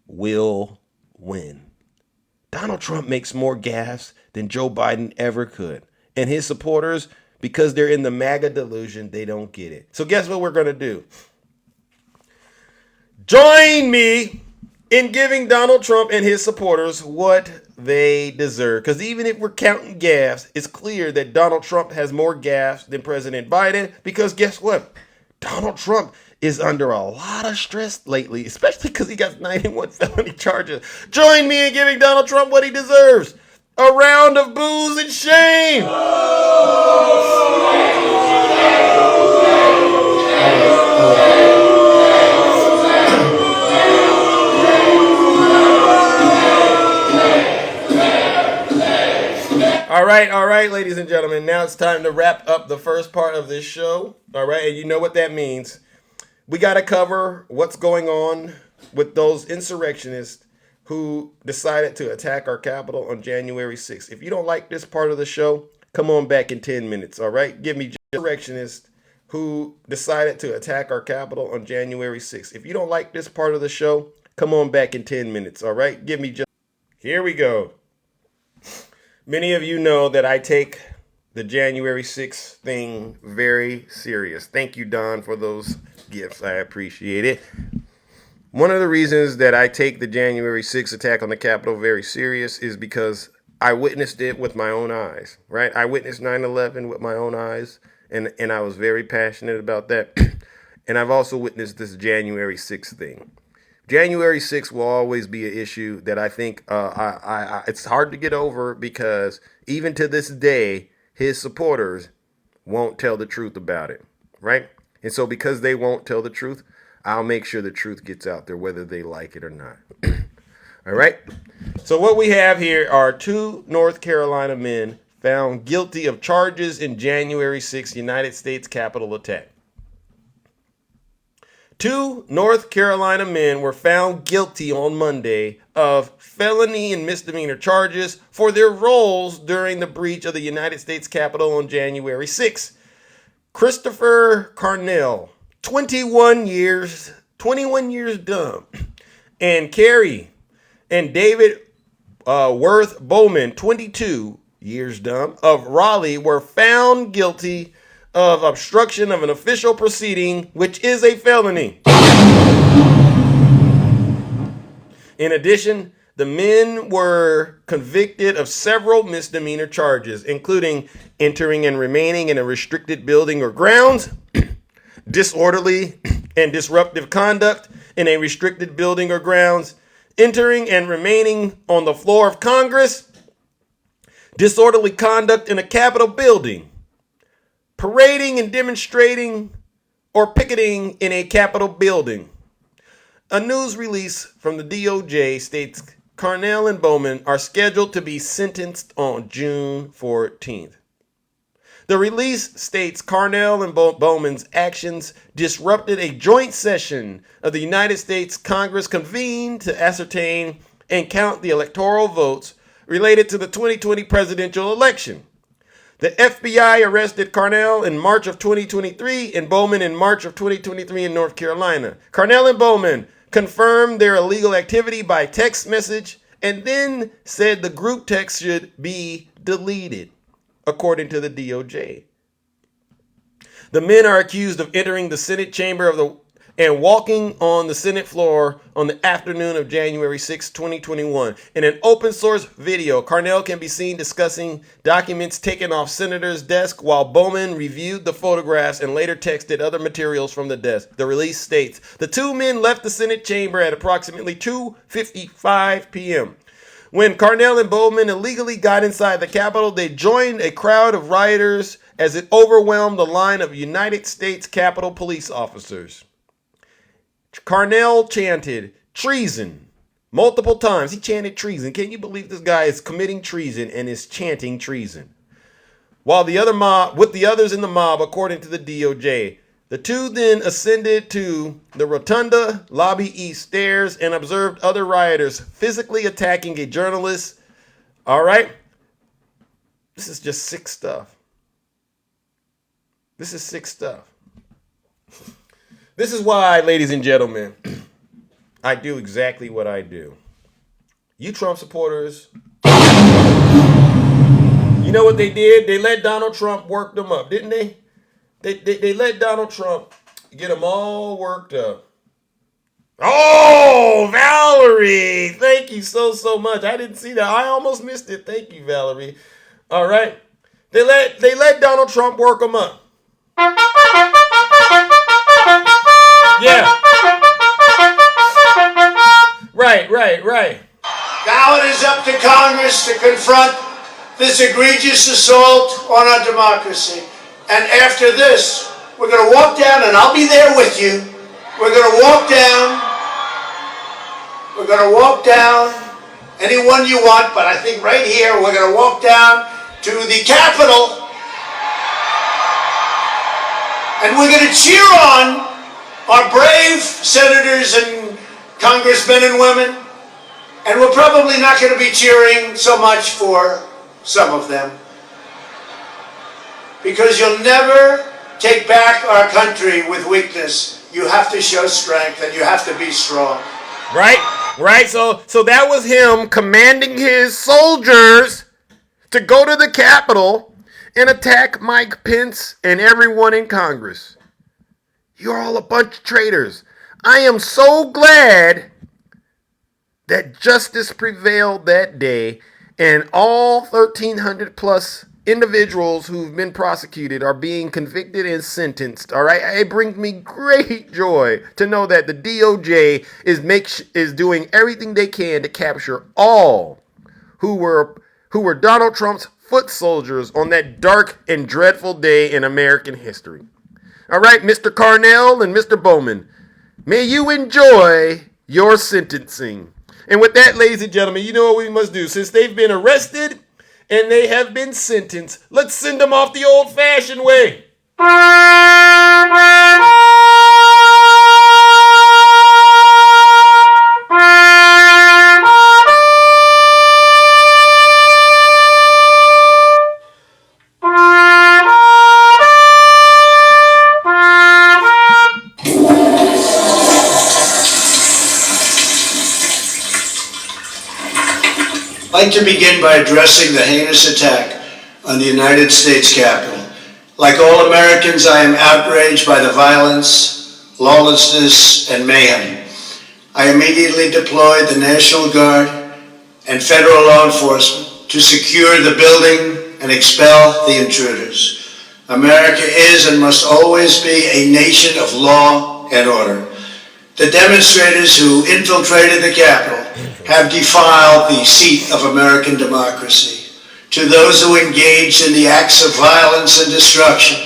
will win. Donald Trump makes more gaffes than Joe Biden ever could. And his supporters, because they're in the MAGA delusion, they don't get it. So guess what we're going to do? Join me in giving Donald Trump and his supporters what they deserve. Because even if we're counting gaffes, it's clear that Donald Trump has more gaffes than President Biden. Because guess what? Donald Trump is under a lot of stress lately, especially because he got 91 felony charges. Join me in giving Donald Trump what he deserves. A round of boos and shame. All All right, ladies and gentlemen. Now it's time to wrap up the first part of this show. All right, and you know what that means. We got to cover what's going on with those insurrectionists who decided to attack our Capitol on January 6th. If you don't like this part of the show, come on back in 10 minutes, all right? Give me insurrectionists who decided to attack our Capitol on January 6th. If you don't like this part of the show, come on back in 10 minutes, all right? Give me just... Here we go. Many of you know that I take the January 6th thing very serious. Thank you, Don, for those gifts. I appreciate it. One of the reasons that I take the January 6th attack on the Capitol very serious is because I witnessed it with my own eyes, right? I witnessed 9/11 with my own eyes, and I was very passionate about that. And I've also witnessed this January 6th thing. January 6th will always be an issue that I think it's hard to get over, because even to this day, his supporters won't tell the truth about it, right? And so because they won't tell the truth, I'll make sure the truth gets out there, whether they like it or not. All right? So what we have here are 2 North Carolina men found guilty of charges in January 6th United States Capitol attack. 2 North Carolina men were found guilty on Monday of felony and misdemeanor charges for their roles during the breach of the United States Capitol on January 6th. Christopher Carnell, 21 years dumb, and Carrie and David Worth Bowman, 22 years dumb, of Raleigh, were found guilty of obstruction of an official proceeding, which is a felony. In addition, the men were convicted of several misdemeanor charges, including entering and remaining in a restricted building or grounds, disorderly and disruptive conduct in a restricted building or grounds, entering and remaining on the floor of Congress, disorderly conduct in a Capitol building, parading and demonstrating or picketing in a Capitol building. A news release from the DOJ states Carnell and Bowman are scheduled to be sentenced on June 14th. The release states Carnell and Bowman's actions disrupted a joint session of the United States Congress convened to ascertain and count the electoral votes related to the 2020 presidential election. The FBI arrested Carnell in March of 2023 and Bowman in March of 2023 in North Carolina. Carnell and Bowman confirmed their illegal activity by text message and then said the group text should be deleted, according to the DOJ. The men are accused of entering the Senate chamber and walking on the Senate floor on the afternoon of January 6, 2021. In an open source video, Carnell can be seen discussing documents taken off Senator's desk, while Bowman reviewed the photographs and later texted other materials from the desk. The release states the 2 men left the Senate chamber at approximately 2:55 p.m. When Carnell and Bowman illegally got inside the Capitol, they joined a crowd of rioters as it overwhelmed the line of United States Capitol police officers. Carnell chanted treason multiple times. He chanted treason. Can you believe this guy is committing treason and is chanting treason? While the others in the mob, according to the DOJ, the 2 then ascended to the Rotunda Lobby East stairs and observed other rioters physically attacking a journalist. All right. This is just sick stuff. This is sick stuff. This is why, ladies and gentlemen, I do exactly what I do. You Trump supporters, you know what they did? They let Donald Trump work them up, didn't they? They let Donald Trump get them all worked up. Oh, Valerie, thank you so much. I didn't see that. I almost missed it. Thank you, Valerie. All right. They let Donald Trump work them up. Yeah. Right. Now it is up to Congress to confront this egregious assault on our democracy. And after this, we're going to walk down, and I'll be there with you. We're going to walk down. Anyone you want, but I think right here, we're going to walk down to the Capitol, and we're going to cheer on our brave senators and congressmen and women, and we're probably not going to be cheering so much for some of them, because you'll never take back our country with weakness. You have to show strength, and you have to be strong. Right. So that was him commanding his soldiers to go to the Capitol and attack Mike Pence and everyone in Congress. You're all a bunch of traitors. I am so glad that justice prevailed that day, and all 1,300 plus individuals who've been prosecuted are being convicted and sentenced. All right, it brings me great joy to know that the DOJ is doing everything they can to capture all who were Donald Trump's foot soldiers on that dark and dreadful day in American history. All right, Mr. Carnell and Mr. Bowman, may you enjoy your sentencing. And with that, ladies and gentlemen, you know what we must do. Since they've been arrested and they have been sentenced, let's send them off the old-fashioned way. I'd like to begin by addressing the heinous attack on the United States Capitol. Like all Americans, I am outraged by the violence, lawlessness, and mayhem. I immediately deployed the National Guard and federal law enforcement to secure the building and expel the intruders. America is and must always be a nation of law and order. The demonstrators who infiltrated the Capitol have defiled the seat of American democracy. To those who engaged in the acts of violence and destruction,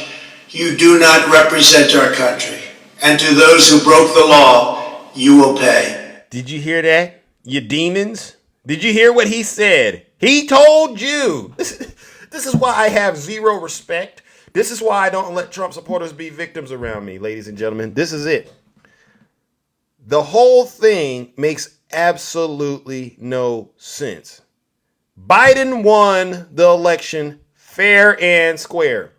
you do not represent our country. And to those who broke the law, you will pay. Did you hear that, you demons? Did you hear what he said? He told you. This is why I have zero respect. This is why I don't let Trump supporters be victims around me, ladies and gentlemen. This is it. The whole thing makes absolutely no sense. Biden won the election fair and square.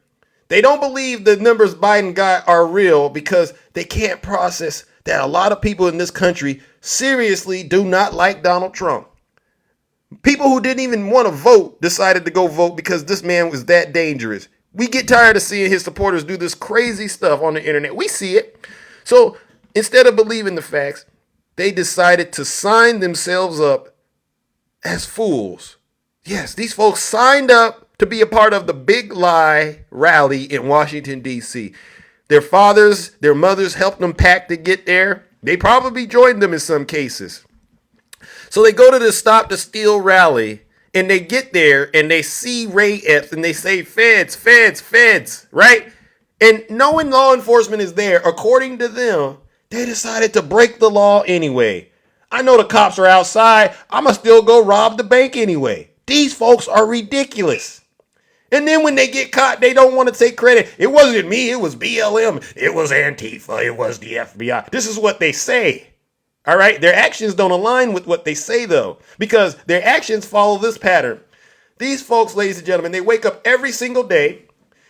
They don't believe the numbers Biden got are real because they can't process that a lot of people in this country seriously do not like Donald Trump. People who didn't even want to vote decided to go vote because this man was that dangerous. We get tired of seeing his supporters do this crazy stuff on the internet. We see it. So instead of believing the facts, they decided to sign themselves up as fools. Yes, these folks signed up to be a part of the big lie rally in Washington, D.C. Their fathers, their mothers helped them pack to get there. They probably joined them in some cases. So they go to the Stop the Steal rally, and they get there, and they see Ray Epps, and they say, feds, feds, feds, right? And knowing law enforcement is there, according to them, they decided to break the law anyway. I know the cops are outside. I'm going to still go rob the bank anyway. These folks are ridiculous. And then when they get caught, they don't want to take credit. It wasn't me. It was BLM. It was Antifa. It was the FBI. This is what they say. All right. Their actions don't align with what they say, though, because their actions follow this pattern. These folks, ladies and gentlemen, they wake up every single day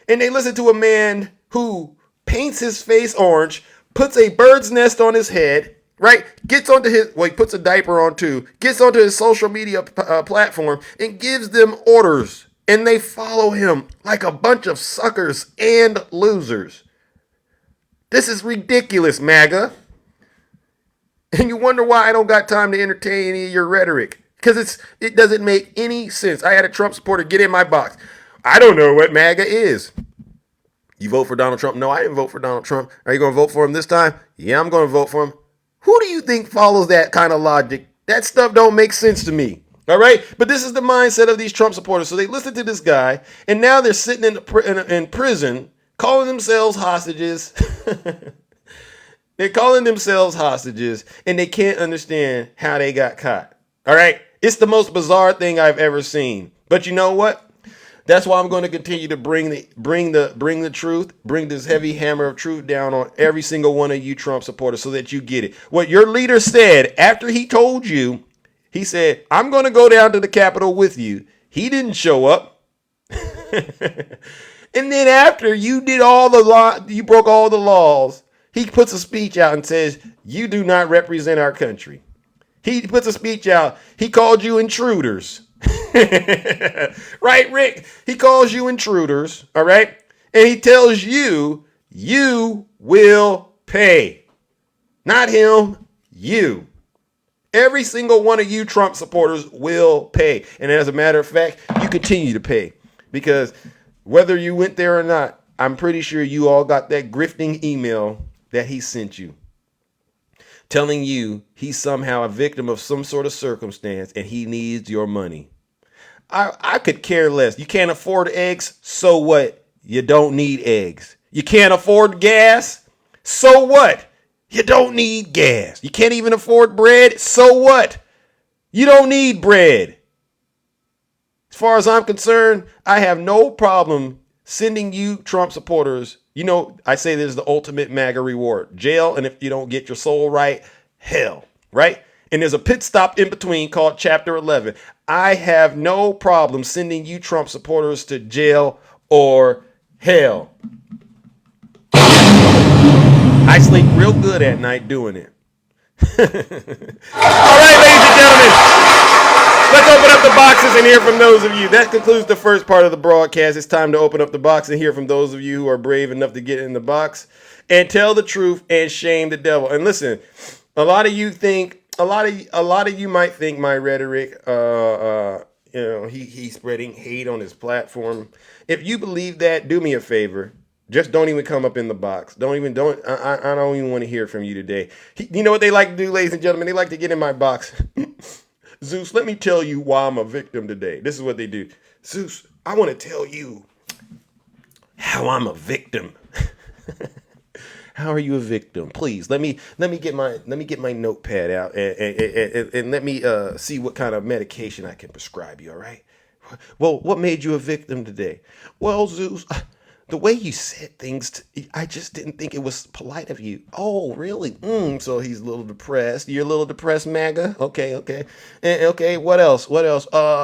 and they listen to a man who paints his face orange, puts a bird's nest on his head, right? Gets onto he puts a diaper on too, gets onto his social media platform and gives them orders. And they follow him like a bunch of suckers and losers. This is ridiculous, MAGA. And you wonder why I don't got time to entertain any of your rhetoric. Because it doesn't make any sense. I had a Trump supporter get in my box. I don't know what MAGA is. You vote for Donald Trump? No, I didn't vote for Donald Trump. Are you going to vote for him this time? Yeah, I'm going to vote for him. Who do you think follows that kind of logic? That stuff don't make sense to me. All right. But this is the mindset of these Trump supporters. So they listen to this guy and now they're sitting in prison calling themselves hostages. They're calling themselves hostages and they can't understand how they got caught. All right. It's the most bizarre thing I've ever seen. But you know what? That's why I'm going to continue to bring the truth, bring this heavy hammer of truth down on every single one of you Trump supporters so that you get it. What your leader said after he told you, he said, I'm going to go down to the Capitol with you. He didn't show up. And then after you did all the you broke all the laws, he puts a speech out and says, you do not represent our country. He puts a speech out. He called you intruders. Right, Rick? He calls you intruders, all right? And he tells you, you will pay. Not him, you. Every single one of you Trump supporters will pay. And as a matter of fact, you continue to pay. Because whether you went there or not, I'm pretty sure you all got that grifting email that he sent you, telling you he's somehow a victim of some sort of circumstance and he needs your money. I could care less. You can't afford eggs, so what? You don't need eggs. You can't afford gas, so what? You don't need gas. You can't even afford bread, so what? You don't need bread. As far as I'm concerned, I have no problem sending you Trump supporters. You know, I say this is the ultimate MAGA reward. Jail, and if you don't get your soul right, hell, right? And there's a pit stop in between called Chapter 11. I have no problem sending you Trump supporters to jail or hell. I sleep real good at night doing it. All right, ladies and gentlemen, let's open up the boxes and hear from those of you. That concludes the first part of the broadcast. It's time to open up the box and hear from those of you who are brave enough to get in the box and tell the truth and shame the devil. And listen, a lot of you might think my rhetoric, he's spreading hate on his platform. If you believe that, do me a favor. Just don't even come up in the box. I don't even want to hear from you today. You know what they like to do, ladies and gentlemen? They like to get in my box. Zeus, let me tell you why I'm a victim today. This is what they do. Zeus, I want to tell you how I'm a victim. How are you a victim? Please let me get my notepad out and let me see what kind of medication I can prescribe you. All right. Well, what made you a victim today? Well, Zeus, the way you said things, I just didn't think it was polite of you. Oh, really? So he's a little depressed. You're a little depressed, MAGA? Okay. Okay, what else?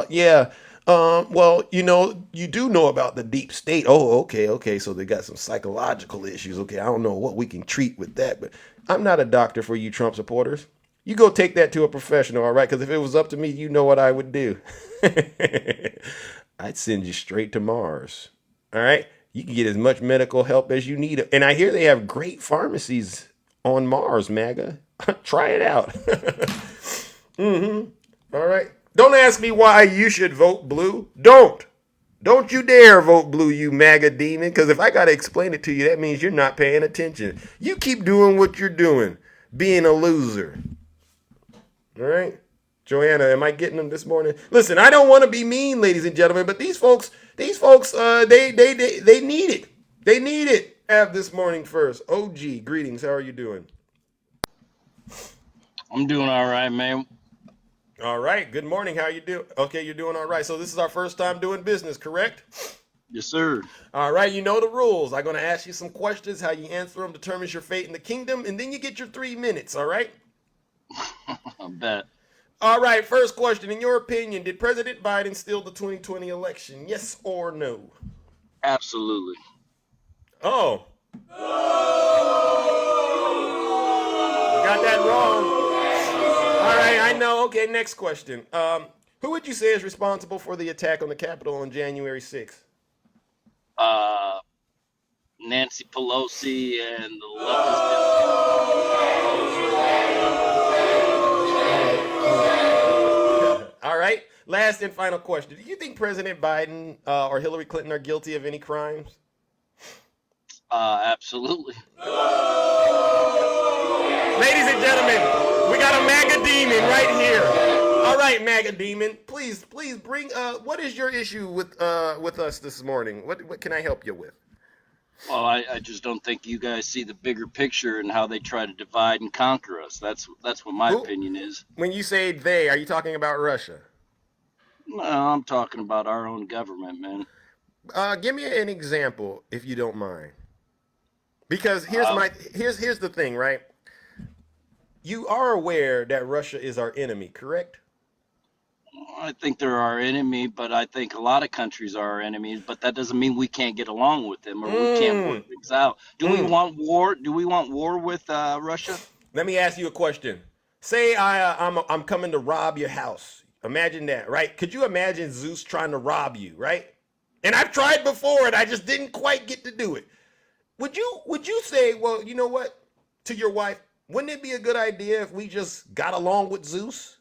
Yeah. Well, you do know about the deep state. Oh, okay. So they got some psychological issues. Okay, I don't know what we can treat with that, but I'm not a doctor for you Trump supporters. You go take that to a professional, all right? Because if it was up to me, you know what I would do. I'd send you straight to Mars, all right? You can get as much medical help as you need. And I hear they have great pharmacies on Mars, MAGA. Try it out. All right. Don't ask me why you should vote blue. Don't you dare vote blue, you MAGA demon. Because if I got to explain it to you, that means you're not paying attention. You keep doing what you're doing, being a loser. All right. Joanna, am I getting them this morning? Listen, I don't want to be mean, ladies and gentlemen, but these folks, they need it. They need it. Have this morning first. OG, greetings. How are you doing? I'm doing all right, man. All right. Good morning. How you doing? Okay, you're doing all right. So this is our first time doing business, correct? Yes, sir. All right. You know the rules. I'm going to ask you some questions. How you answer them determines your fate in the kingdom, and then you get your 3 minutes. All right? I bet. All right, first question. In your opinion, did President Biden steal the 2020 election? Yes or no? Absolutely. Oh. You got that wrong. All right, I know. Okay, next question. Who would you say is responsible for the attack on the Capitol on January 6th? Nancy Pelosi and the leftist. All right. Last and final question. Do you think President Biden or Hillary Clinton are guilty of any crimes? Absolutely. Ladies and gentlemen, we got a MAGA demon right here. All right, MAGA demon, please bring. What is your issue with us this morning? What can I help you with? Well, I just don't think you guys see the bigger picture and how they try to divide and conquer us. That's what my opinion is. When you say they, are you talking about Russia? No, I'm talking about our own government, man. Give me an example if you don't mind. Because Um, here's the thing, right? You are aware that Russia is our enemy, correct? I think they're our enemy, but I think a lot of countries are our enemies. But that doesn't mean we can't get along with them or we can't work Mm, things out. Do we mm. want war? Do we want war with Russia? Let me ask you a question. Say I'm coming to rob your house. Imagine that, right? Could you imagine Zeus trying to rob you, right? And I've tried before and I just didn't quite get to do it. Would you say, well, you know what, to your wife, wouldn't it be a good idea if we just got along with Zeus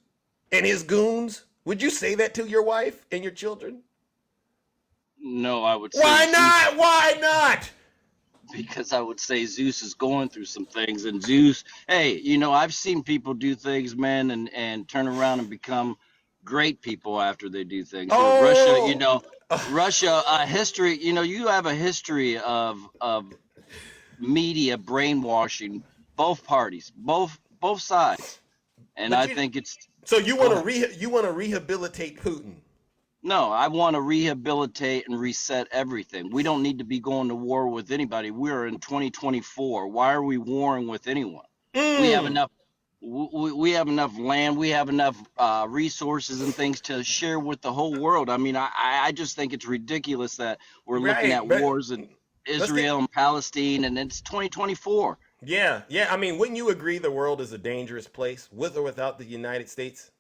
and his goons? Would you say that to your wife and your children? No, I would say Why Zeus, not? Why not? because I would say Zeus is going through some things. And Zeus, hey, I've seen people do things, man, and turn around and become great people after they do things. So Russia, Oh, Russia, history, you have a history of media brainwashing both parties, both sides. And but I you. think it's So you go want to ahead. rehabilitate Putin? No, I want to rehabilitate and reset everything. We don't need to be going to war with anybody. We're in 2024. Why are we warring with anyone? We have Mm, enough. We have enough land. We have enough resources and things to share with the whole world. I mean, I just think it's ridiculous that we're looking right, at but wars in let's get. Israel and Palestine, and it's 2024. Yeah, yeah. I mean, wouldn't you agree the world is a dangerous place with or without the United States?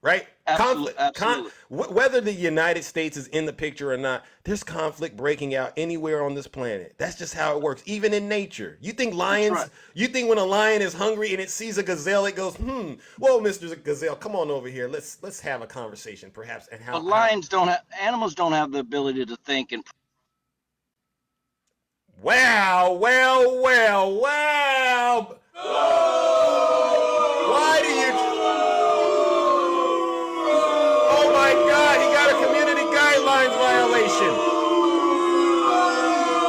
Right? Absolutely, absolutely. Whether the United States is in the picture or not, there's conflict breaking out anywhere on this planet. That's just how it works, even in nature. That's right. You think when a lion is hungry and it sees a gazelle, it goes, well, Mr. Gazelle, come on over here. Let's have a conversation, perhaps. And But how lions don't have animals don't have the ability to think and wow, well, well, wow. Why do you Oh my God, he got a community guidelines violation.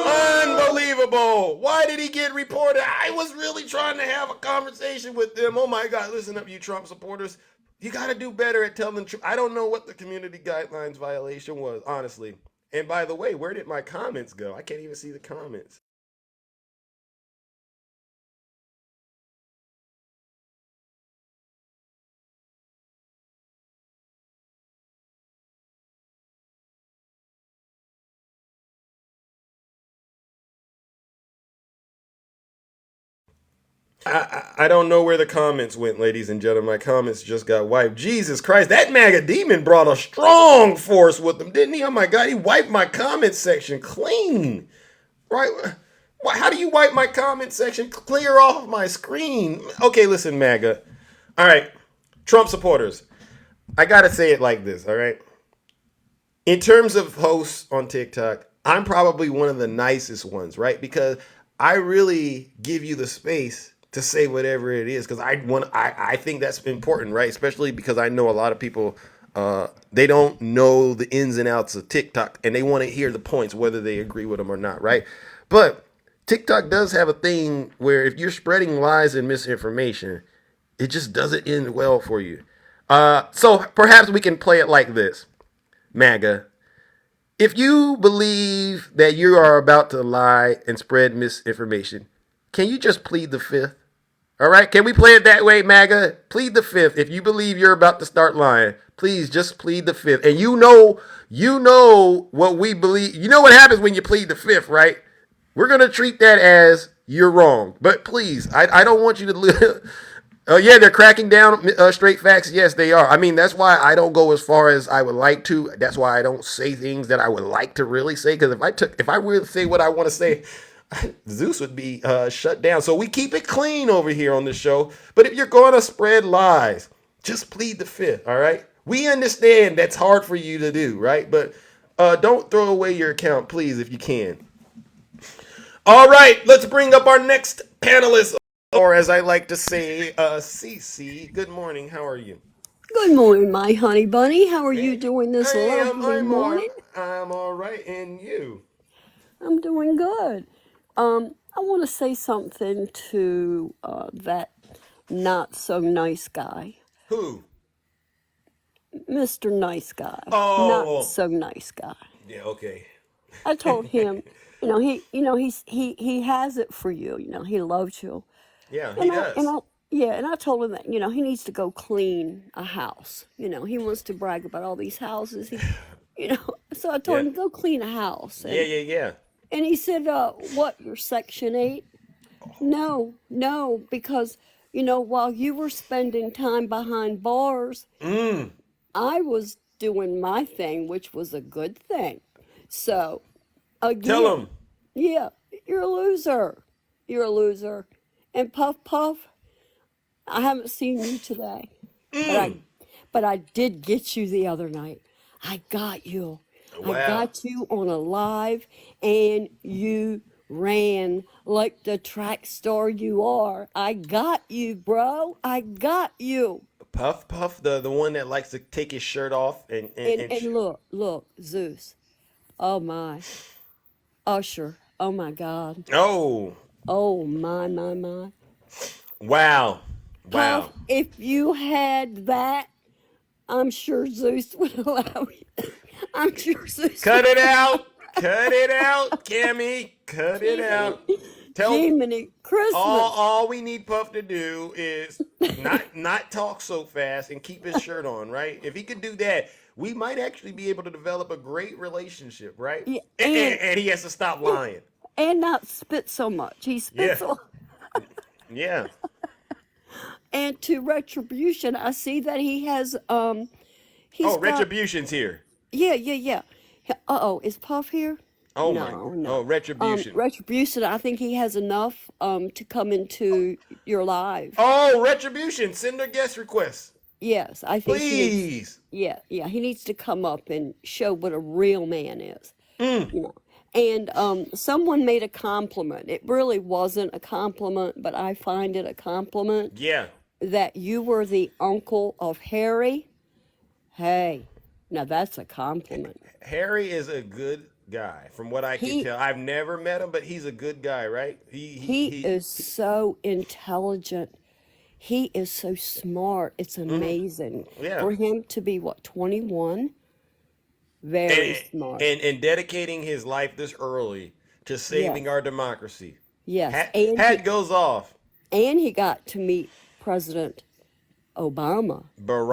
Unbelievable. Why did he get reported? I was really trying to have a conversation with them. Oh my God, listen up, you Trump supporters. You got to do better at telling the truth. I don't know what the community guidelines violation was, honestly. And by the way, where did my comments go? I can't even see the comments. I don't know where the comments went, ladies and gentlemen. My comments just got wiped. Jesus Christ, that MAGA demon brought a strong force with him, didn't he? Oh my God, he wiped my comment section clean. Right? How do you wipe my comment section clear off my screen? Okay, listen, MAGA. All right, Trump supporters. I gotta say it like this, all right? In terms of hosts on TikTok, I'm probably one of the nicest ones, right? Because I really give you the space to say whatever it is because I think that's important, right? Especially because I know a lot of people they don't know the ins and outs of TikTok and they want to hear the points whether they agree with them or not, right? But TikTok does have a thing where if you're spreading lies and misinformation, it just doesn't end well for you. So perhaps we can play it like this, MAGA. If you believe that you are about to lie and spread misinformation, can you just plead the fifth? All right, can we play it that way, MAGA? Plead the fifth. If you believe you're about to start lying, please just plead the fifth. And you know what we believe. You know what happens when you plead the fifth, right? We're gonna treat that as you're wrong. But please, I don't want you to live. Yeah, they're cracking down straight facts. Yes, they are. I mean, that's why I don't go as far as I would like to. That's why I don't say things that I would like to really say. Because if I really say what I want to say, Zeus would be shut down. So we keep it clean over here on the show. But if you're going to spread lies, just plead the fifth. All right. We understand that's hard for you to do, right? But don't throw away your account, please, if you can. All right, let's bring up our next panelist, or as I like to say, Cece. Good morning. How are you? Good morning, my honey bunny. How are you Hey, doing this hey, lovely morning? I'm all right, and you? I'm doing good. I want to say something to that not so nice guy, Who? Mr. Nice Guy. Not Oh, so nice guy. yeah. Okay. I told him, he has it for you. He loves you. Yeah, he And I and does. I yeah, and I told him that he needs to go clean a house. He wants to brag about all these houses. So I told Yeah. him go clean a house, Yeah, and yeah, yeah. and he said, "What? You're Section 8?" No, no, because while you were spending time behind bars, I was doing my thing, which was a good thing. So Tell again, him. yeah, you're a loser. You're a loser. And Puff Puff, I haven't seen you today, but I did get you the other night. I got you. I Wow. got you on a live, and you ran like the track star you are. I got you, bro. I got you. Puff Puff, the one that likes to take his shirt off And look, Zeus. Oh my, Usher. Oh my God. oh, Oh my. wow. Puff, Wow. if you had that, I'm sure Zeus would allow you. I'm sure Zeus Cut would it allow out. Cut it out, Cammy. Cut it Jiminy, out. Tell Jiminy Christmas. all we need Puff to do is not talk so fast and keep his shirt on, right? If he could do that, we might actually be able to develop a great relationship, right? Yeah, And he has to stop lying. and not spit so much. He Yeah. spits a Yeah. And to retribution, I see that he has Oh, he's got Retribution's here. yeah. Uh-oh, is Puff here? Oh my. No. Oh, Retribution. Retribution, I think he has enough to come into your live. Oh, Retribution. Send a guest request. Yes, I think he needs, Please. yeah, he needs to come up and show what a real man is. Mm. You know. And someone made a compliment. It really wasn't a compliment, but I find it a compliment Yeah. that you were the uncle of Harry. Hey, now that's a compliment. Harry is a good guy, from what I can He tell. I've never met him, but he's a good guy, right? he is so intelligent. He is so smart. It's amazing Yeah. for him to be what 21. Very and, smart. and dedicating his life this early to saving Yes, our democracy. yes, Hat goes off. and he got to meet President Obama. Very.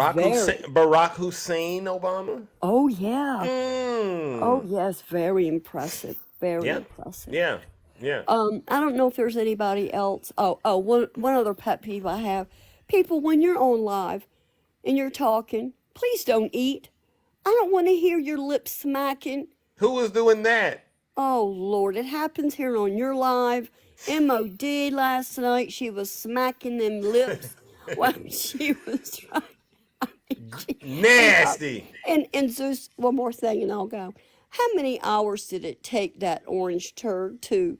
Barack Hussein Obama. Oh yeah. Oh Mm. yes. Very impressive. Very Yeah. impressive. Yeah. Yeah. I don't know if there's anybody else. One other pet peeve I have. People, when you're on live and you're talking, please don't eat. I don't want to hear your lips smacking. Who was doing that? Oh Lord, it happens here on your live. MOD last night, she was smacking them lips while she was trying. And Nasty. and Zeus, one more thing, and I'll go. How many hours did it take that orange turd to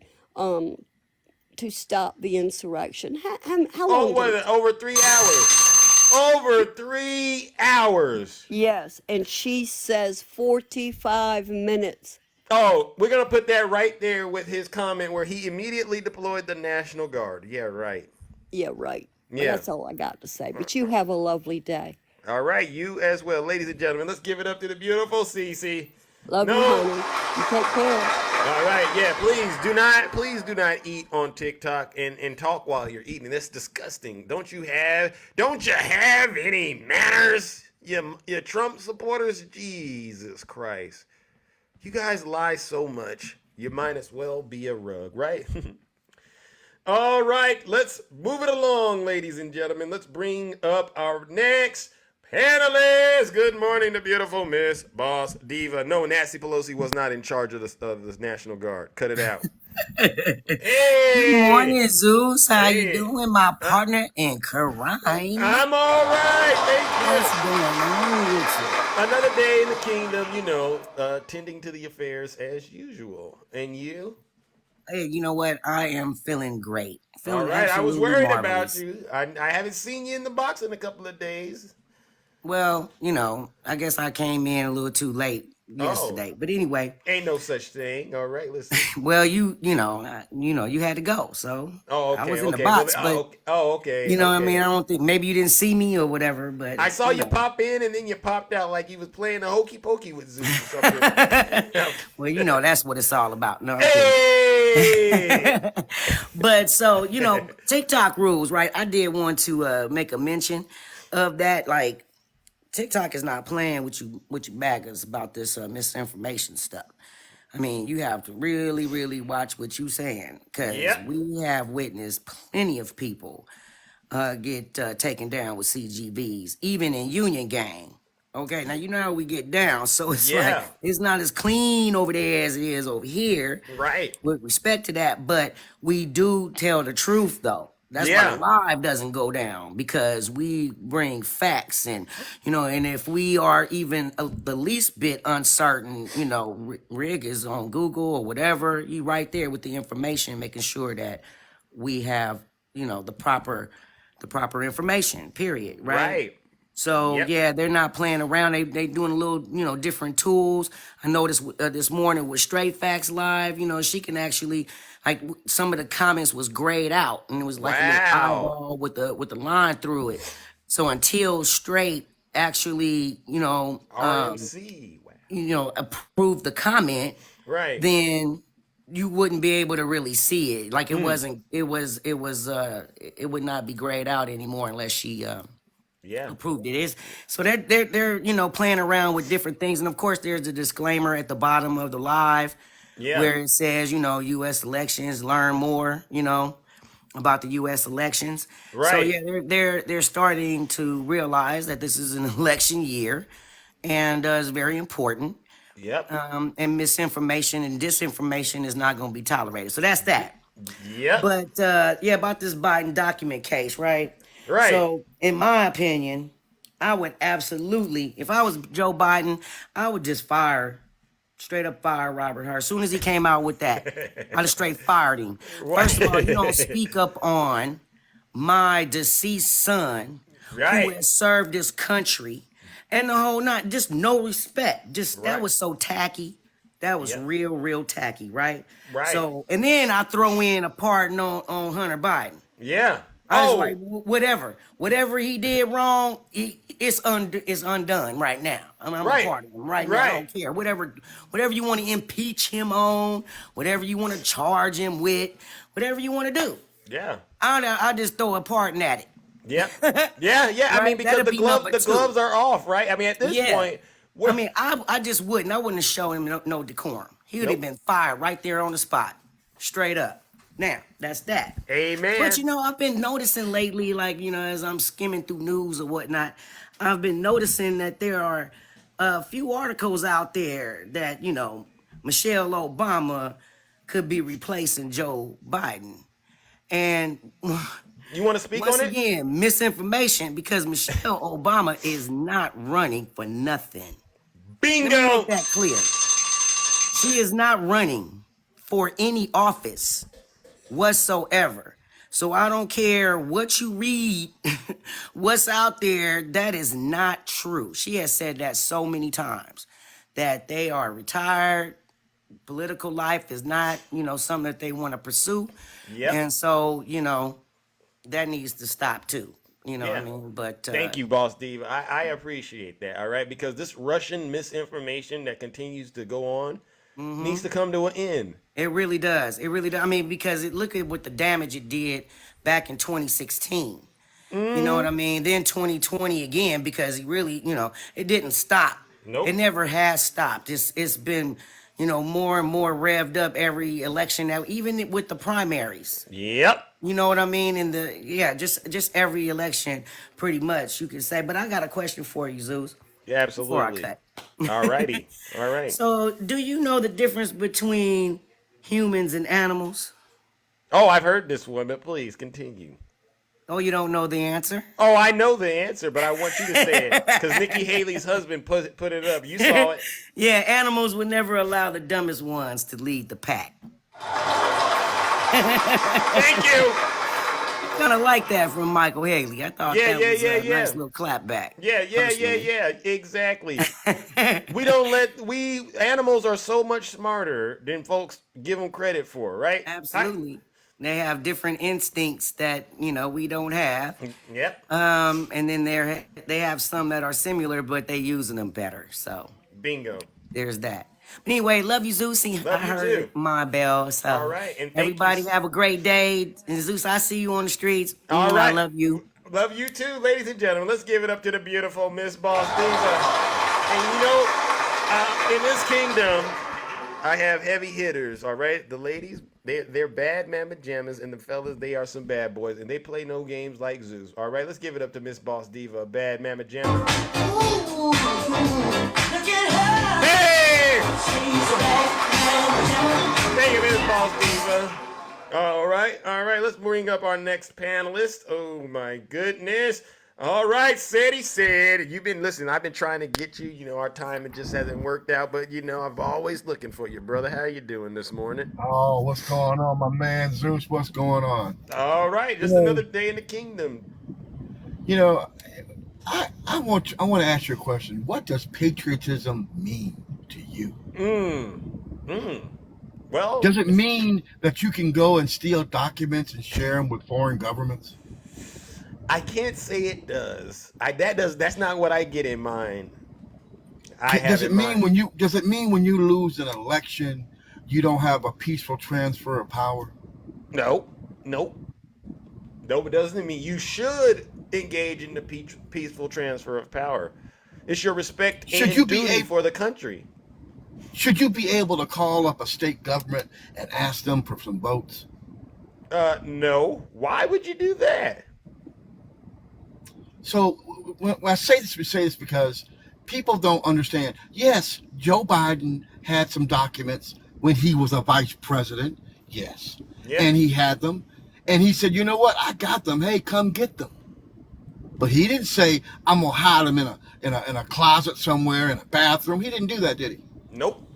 stop the insurrection? How Oh, long did what? it? Over 3 hours. Over 3 hours. Yes, and she says 45 minutes. Oh, we're gonna put that right there with his comment where he immediately deployed the National Guard. Yeah, right. Yeah, right. Well, Yeah. that's all I got to say. But you have a lovely day. All right, you as well, ladies and gentlemen. Let's give it up to the beautiful Cece. Love you, No. honey. You take care. All right, yeah. Please do not eat on TikTok and talk while you're eating. That's disgusting. Don't you have any manners? You Trump supporters. Jesus Christ. You guys lie so much, you might as well be a rug, right? All right, let's move it along, ladies and gentlemen. Let's bring up our next panelist. Good morning, the beautiful Miss Boss Diva. No, Nancy Pelosi was not in charge of this National Guard. Cut it out. Good Hey, morning, Zeus. How you hey, doing, my partner in crime? I'm all right. Thank What's going on with you? you. Another day in the kingdom, tending to the affairs as usual. And you? Hey, you know what? I am feeling great. All Feeling right, I was absolutely worried about marvelous. you. I haven't seen you in the box in a couple of days. Well, I guess I came in a little too late yesterday. But anyway, Ain't no such thing. All right, listen. well, you had to go, so Oh, I okay, was in the okay. Well, box. But okay, you know, what I okay. mean, I don't think maybe you didn't see me or whatever. But I saw you pop in and then you popped out like you was playing a hokey pokey with Zeus or something. well, that's what it's all about. No, I'm Hey! kidding. But so TikTok rules, right? I did want to make a mention of that. Like, TikTok is not playing with you baggers about this misinformation stuff. I mean, you have to really, really watch what you're saying, because Yep. we have witnessed plenty of people get taken down with CGBs, even in Union Gang. Okay, now you know how we get down, so it's like Yeah. it's not as clean over there as it is over here. Right. With respect to that, but we do tell the truth though. That's why Yeah. the live doesn't go down, because we bring facts, and and if we are even the least bit uncertain, Rig is on Google or whatever, you right there with the information, making sure that we have the proper information. Period. Right. So Yep. yeah, they're not playing around. They doing a little different tools. I noticed this morning with Straight Facts Live. She can actually, like, some of the comments was grayed out, and it was like a little Wow. eyeball with the line through it. So until Straight actually RMC. Wow. approved the comment, Right. then you wouldn't be able to really see it. Like, it wasn't. It would not be grayed out anymore unless she Yeah. approved it. Is so they're playing around with different things, and of course there's a disclaimer at the bottom of the live, Yeah. where it says U.S. elections, learn more about the U.S. elections. So Right. yeah, they're starting to realize that this is an election year, and it's very important. Yep. And misinformation and disinformation is not going to be tolerated. So that's that. Yep. But about this Biden document case, right? Right. So, in my opinion, I would absolutely, if I was Joe Biden, I would just straight up fire Robert Hur. As soon as he came out with that, I'd have straight fired him. First of all, you don't speak up on my deceased son, who Right. has served this country, and the whole not, just no respect. Just that Right. was so tacky. That was Yep. real tacky, right? Right. So, and then I throw in a pardon on Hunter Biden. Yeah. I was like, whatever he did wrong, it's undone right now. I'm Right. a part of him right now. I Right. don't care. Whatever you want to impeach him on, whatever you want to charge him with, whatever you want to do. Yeah. I just throw a pardon at it. Yeah. Yeah. Yeah. I Right, mean, because that'll the be gloves, number the two. gloves are off, right? I mean, at this Yeah. point, I mean, I just wouldn't. I wouldn't have shown him no decorum. He would have Nope. been fired right there on the spot, straight up. Now, that's that. Amen. But I've been noticing lately, like, as I'm skimming through news or whatnot, I've been noticing that there are a few articles out there that, Michelle Obama could be replacing Joe Biden. And You want to speak once on it? again, misinformation, because Michelle Obama is not running for nothing. Let me Bingo. make that clear. She is not running for any office whatsoever. So I don't care what you read, what's out there, that is not true. She has said that so many times, that they are retired. Political life is not, something that they want to pursue. Yep. And so, that needs to stop too. You know what I Yeah. mean? But Thank you, Boss Steve. I appreciate that. All right, because this Russian misinformation that continues to go on needs to come to an end. It really does. It really does. I mean, because look at what the damage it did back in 2016. You know what I mean? Then 2020 again, because he really, it didn't stop. Nope. It never has stopped. It's been, more and more revved up every election now, even with the primaries. Yep. You know what I mean? Just every election, pretty much, you can say. But I got a question for you, Zeus. Yeah, Before I absolutely. cut. All righty. All right. So, do you know the difference between humans and animals? Oh, I've heard this one, but please continue. Oh, you don't know the answer? Oh, I know the answer, but I want you to say it because Nikki Haley's husband put it up. You saw it. Yeah, animals would never allow the dumbest ones to lead the pack. Thank you. kind of like that from Michael Haley. I thought Yeah, that yeah, was yeah, a yeah. nice little clap back. Yeah, exactly. We don't animals are so much smarter than folks give them credit for, right? Absolutely. They have different instincts that, we don't have. Yep. And then they have some that are similar, but they using them better. So Bingo. there's that. But anyway, love you, Zeusy. Love I you heard too. my bell. So All right, and thank everybody you. have a great day. And Zeus, I see you on the streets. All right. I love you. Love you too, ladies and gentlemen. Let's give it up to the beautiful Miss Boss Diva. And in this kingdom, I have heavy hitters, all right? The ladies, they're bad mamma jammas, and the fellas, they are some bad boys, and they play no games like Zeus. All right, let's give it up to Miss Boss Diva, bad mamma jamma. Hey! Thank you, Miss Boss Diva. All right, let's bring up our next panelist. Oh my goodness. All right, he said. You've been listening. I've been trying to get you. Our time, it just hasn't worked out. But, I'm always looking for you, brother. How you doing this morning? Oh, what's going on, my man Zeus? What's going on? All right, just another day in the kingdom. I want to ask you a question. What does patriotism mean to you? Well, does it mean that you can go and steal documents and share them with foreign governments? I can't say it does. That's not what I get in mind. Does it mean when you lose an election, you don't have a peaceful transfer of power? No, it doesn't mean you should engage in the peaceful transfer of power. It's your respect and duty for the country. Should you be able to call up a state government and ask them for some votes? No. Why would you do that? So when I say this because people don't understand. Yes, Joe Biden had some documents when he was a vice president. Yes. Yeah. And he had them. And he said, you know what? I got them. Hey, come get them. But he didn't say, I'm going to hide them in a closet somewhere, in a bathroom. He didn't do that, did he? Nope.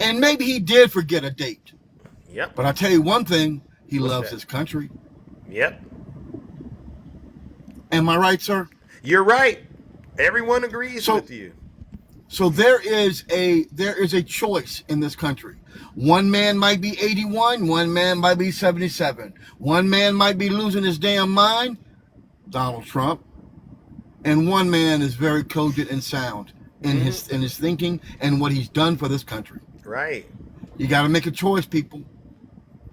And maybe he did forget a date. Yep. But I tell you one thing, he loves his country. Yep. Am I right, sir? You're right. Everyone agrees with you. So there is a choice in this country. One man might be 81, one man might be 77. One man might be losing his damn mind, Donald Trump, and one man is very cogent and sound in his thinking and what he's done for this country. Right. You got to make a choice, people.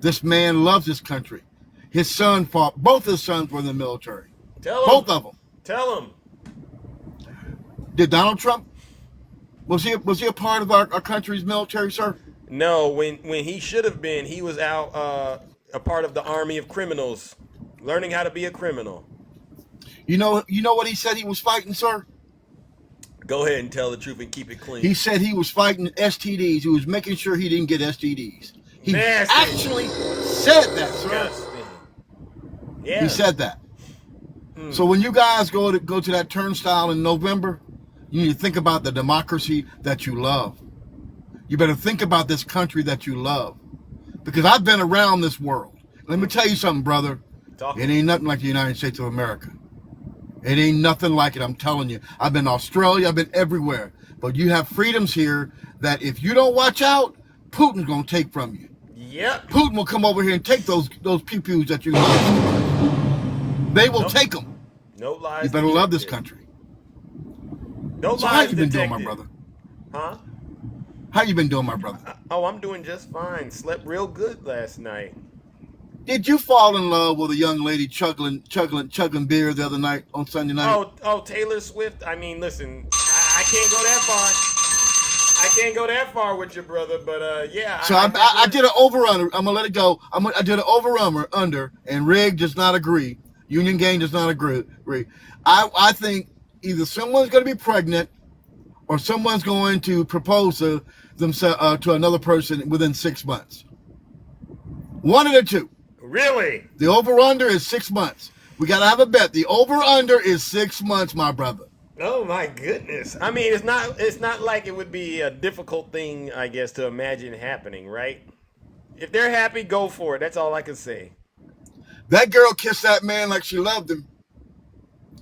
This man loves this country. His son fought. Both his sons were in the military. Both of them. Tell him. Did Donald Trump? Was he a part of our country's military, sir? No. When he should have been, he was out a part of the army of criminals, learning how to be a criminal. You know what he said he was fighting, sir? Go ahead and tell the truth and keep it clean. He said he was fighting STDs. He was making sure he didn't get STDs. He actually said that, sir. Nasty. Yeah. He said that. So when you guys go to that turnstile in November, you need to think about the democracy that you love. You better think about this country that you love. Because I've been around this world. Let me tell you something, brother. It ain't nothing like the United States of America. It ain't nothing like it, I'm telling you. I've been to Australia, I've been everywhere. But you have freedoms here that if you don't watch out, Putin's going to take from you. Yep. Putin will come over here and take those pew-pews that you love. They will take them. No lies. You better love this country. No lies. How you been doing, my brother? Huh? How you been doing, my brother? I'm doing just fine. Slept real good last night. Did you fall in love with a young lady chugging beer the other night on Sunday night? Oh, Taylor Swift. I mean, listen, I can't go that far. I can't go that far with your brother, but yeah. So I did an over-under. I'm going to let it go. I did an over-under, and Rig does not agree. Union Gang does not agree. I think either someone's going to be pregnant or someone's going to propose to themselves to another person within 6 months. One of the two. Really? The over-under is 6 months. We got to have a bet. The over-under is 6 months, my brother. Oh my goodness. I mean, it's not like it would be a difficult thing, I guess, to imagine happening, right? If they're happy, go for it. That's all I can say. That girl kissed that man like she loved him.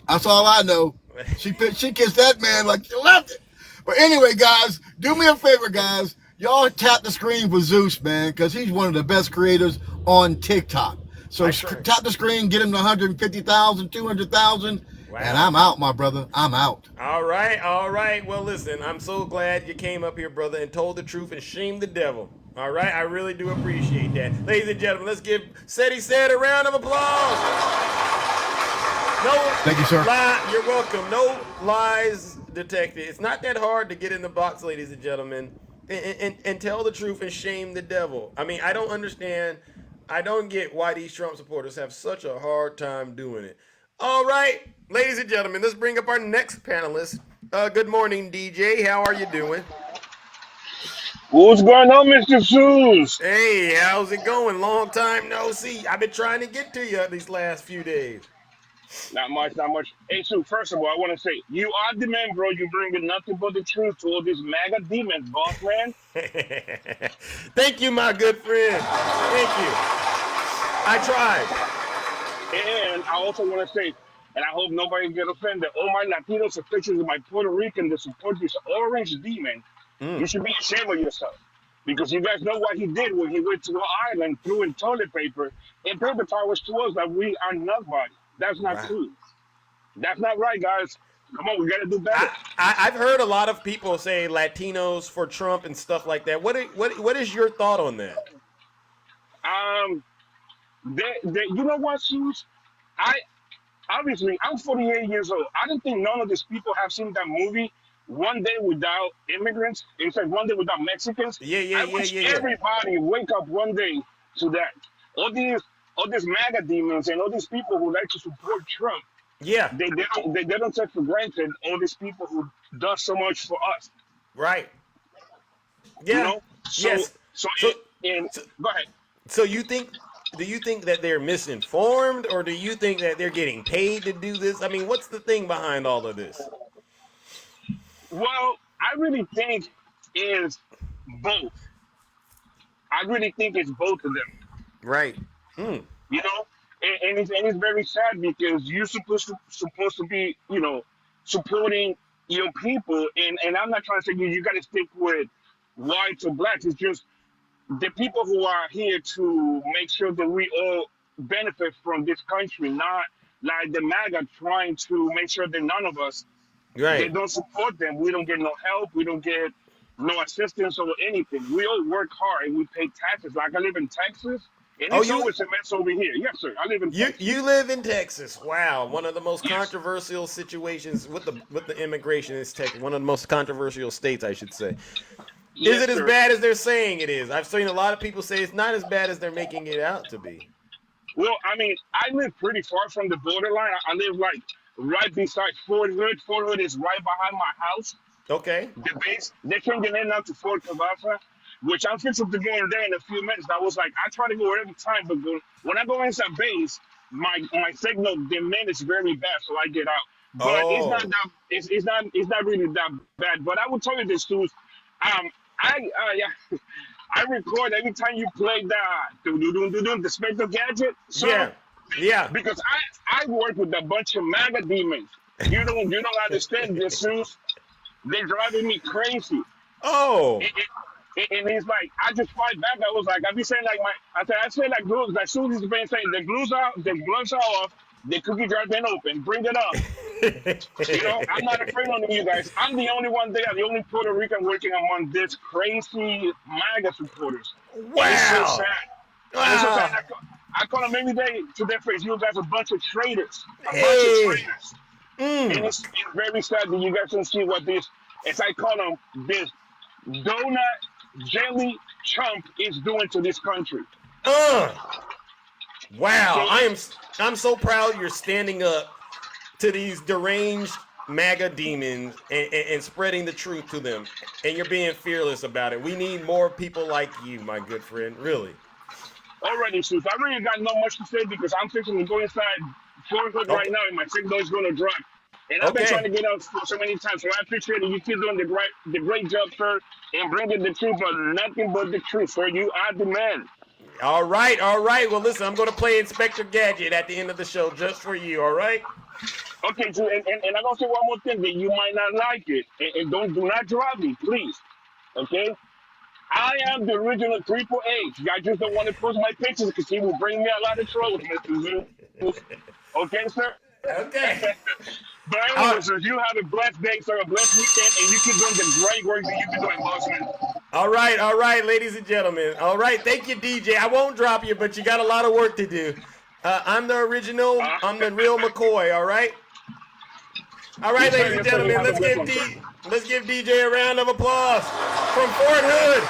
That's all I know. She kissed that man like she loved it. But anyway, guys, do me a favor, guys. Y'all tap the screen for Zeus, man, because he's one of the best creators on TikTok. So tap the screen, get him to 150,000, 200,000, and I'm out, my brother. I'm out. All right, all right. Well, listen, I'm so glad you came up here, brother, and told the truth and shamed the devil. All right, I really do appreciate that. Ladies and gentlemen, let's give Seti Said a round of applause. No, thank you, sir. You're welcome. No lies detected. It's not that hard to get in the box, ladies and gentlemen, and tell the truth and shame the devil. I mean, I don't understand. I don't get why these Trump supporters have such a hard time doing it. All right, ladies and gentlemen, let's bring up our next panelist. Good morning, DJ. How are you doing? What's going on, Mr. Zeus? Hey, how's it going? Long time no see. I've been trying to get to you these last few days. Not much, not much. Hey, Sue, first of all, I want to say, you are the man, bro. You bringing nothing but the truth to all these MAGA demons, boss man. Thank you, my good friend. Thank you. I tried. And I also want to say, and I hope nobody get offended, all my Latinos are pictures of my Puerto Rican that support this orange demon. You should be ashamed of yourself. Because you guys know what he did when he went to an island, threw in toilet paper, and paper towels to us that we are nobody. That's not cool. That's not right, guys. Come on, we got to do better. I've heard a lot of people say Latinos for Trump and stuff like that. What is your thought on that? You know what, Suze? Obviously, I'm 48 years old. I don't think none of these people have seen that movie, One Day Without Immigrants. It's like One Day Without Mexicans. I wish everybody wake up one day to that. All these MAGA demons and all these people who like to support Trump. Yeah. They don't take for granted all these people who does so much for us. Right. Yeah. You know? Go ahead. So do you think that they're misinformed, or do you think that they're getting paid to do this? I mean, what's the thing behind all of this? Well, I really think it's both. I really think it's both of them. Right. You know, and it's very sad because you're supposed to be, you know, supporting your people, and I'm not trying to say you got to stick with whites or blacks. It's just the people who are here to make sure that we all benefit from this country, not like the MAGA trying to make sure that none of us, they don't support them. We don't get no help. We don't get no assistance or anything. We all work hard and we pay taxes. Like I live in Texas. And it's always a mess over here. Yes, sir. I live in Texas. You live in Texas. Wow. One of the most controversial situations with the immigration is Texas. One of the most controversial states, I should say. Is it as bad as they're saying it is? I've seen a lot of people say it's not as bad as they're making it out to be. Well, I mean, I live pretty far from the borderline. I live like right beside Fort Hood. Fort Hood is right behind my house. Okay. The base, they can't get in now to Fort Cavazza, which I'm fixing to go in there in a few minutes. I was like, I try to go every time, but when I go inside base, my signal diminishes very bad, so I get out. But it's not that it's not really that bad. But I will tell you this, too. I record every time you play the Spectre Gadget song. Yeah. Because I work with a bunch of MAGA demons. You don't understand this, Zeus. They're driving me crazy. Oh. And he's like, I just fight back. I was like, I be saying like I say like glues. Like soon as he's been saying the glues out, the gloves are off, the cookie jar been open. Bring it up. You know, I'm not afraid of you guys. I'm the only one there, the only Puerto Rican working among this crazy MAGA supporters. Wow. It's so sad. Wow. It's so sad. I call them every day to their face. You guys are a bunch of traitors. Bunch of traitors. And it's very sad that you guys don't see what this, as I call them, this donut jelly chump is doing to this country. Wow. I'm so proud you're standing up to these deranged MAGA demons and spreading the truth to them. And you're being fearless about it. We need more people like you, my good friend. Really. Alrighty, Seuss. I really got not much to say because I'm fixing to go inside Fort Hood right now and my signal is going to drop. And I've been trying to get out for so many times. So I appreciate it. You keep doing the great job, sir, and bringing the truth, but nothing but the truth, sir. You are the man. All right. Well, listen, I'm going to play Inspector Gadget at the end of the show just for you, all right? Okay, so and I'm gonna say one more thing that you might not like it, and do not drop me, please. Okay, I am the original Triple H. Y'all just don't want to post my pictures because he will bring me a lot of trouble, Mr. Zeus. Okay, sir. Okay. But All, anyway, sir, you have a blessed day, sir, a blessed weekend, and you keep doing the great work that you've been doing, boss man. all right, ladies and gentlemen. All right, thank you, DJ. I won't drop you, but you got a lot of work to do. I'm the original. Uh, I'm the real McCoy. All right. All right, yes, sir, ladies and yes, sir. You gentlemen. have a blessed one, sir. Let's give DJ a round of applause from Fort Hood.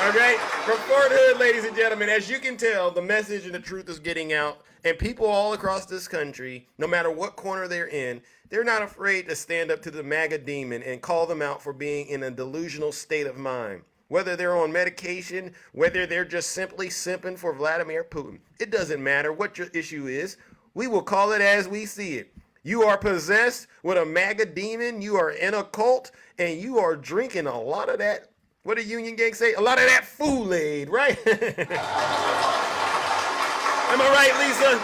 All right, from Fort Hood, ladies and gentlemen. As you can tell, the message and the truth is getting out, and people all across this country, no matter what corner they're in, they're not afraid to stand up to the MAGA demon and call them out for being in a delusional state of mind. Whether they're on medication, whether they're just simply simping for Vladimir Putin, it doesn't matter what your issue is. We will call it as we see it. You are possessed with a MAGA demon, you are in a cult, and you are drinking a lot of that. What do Union Gang say? A lot of that Kool-Aid, right? Am I right, Lisa?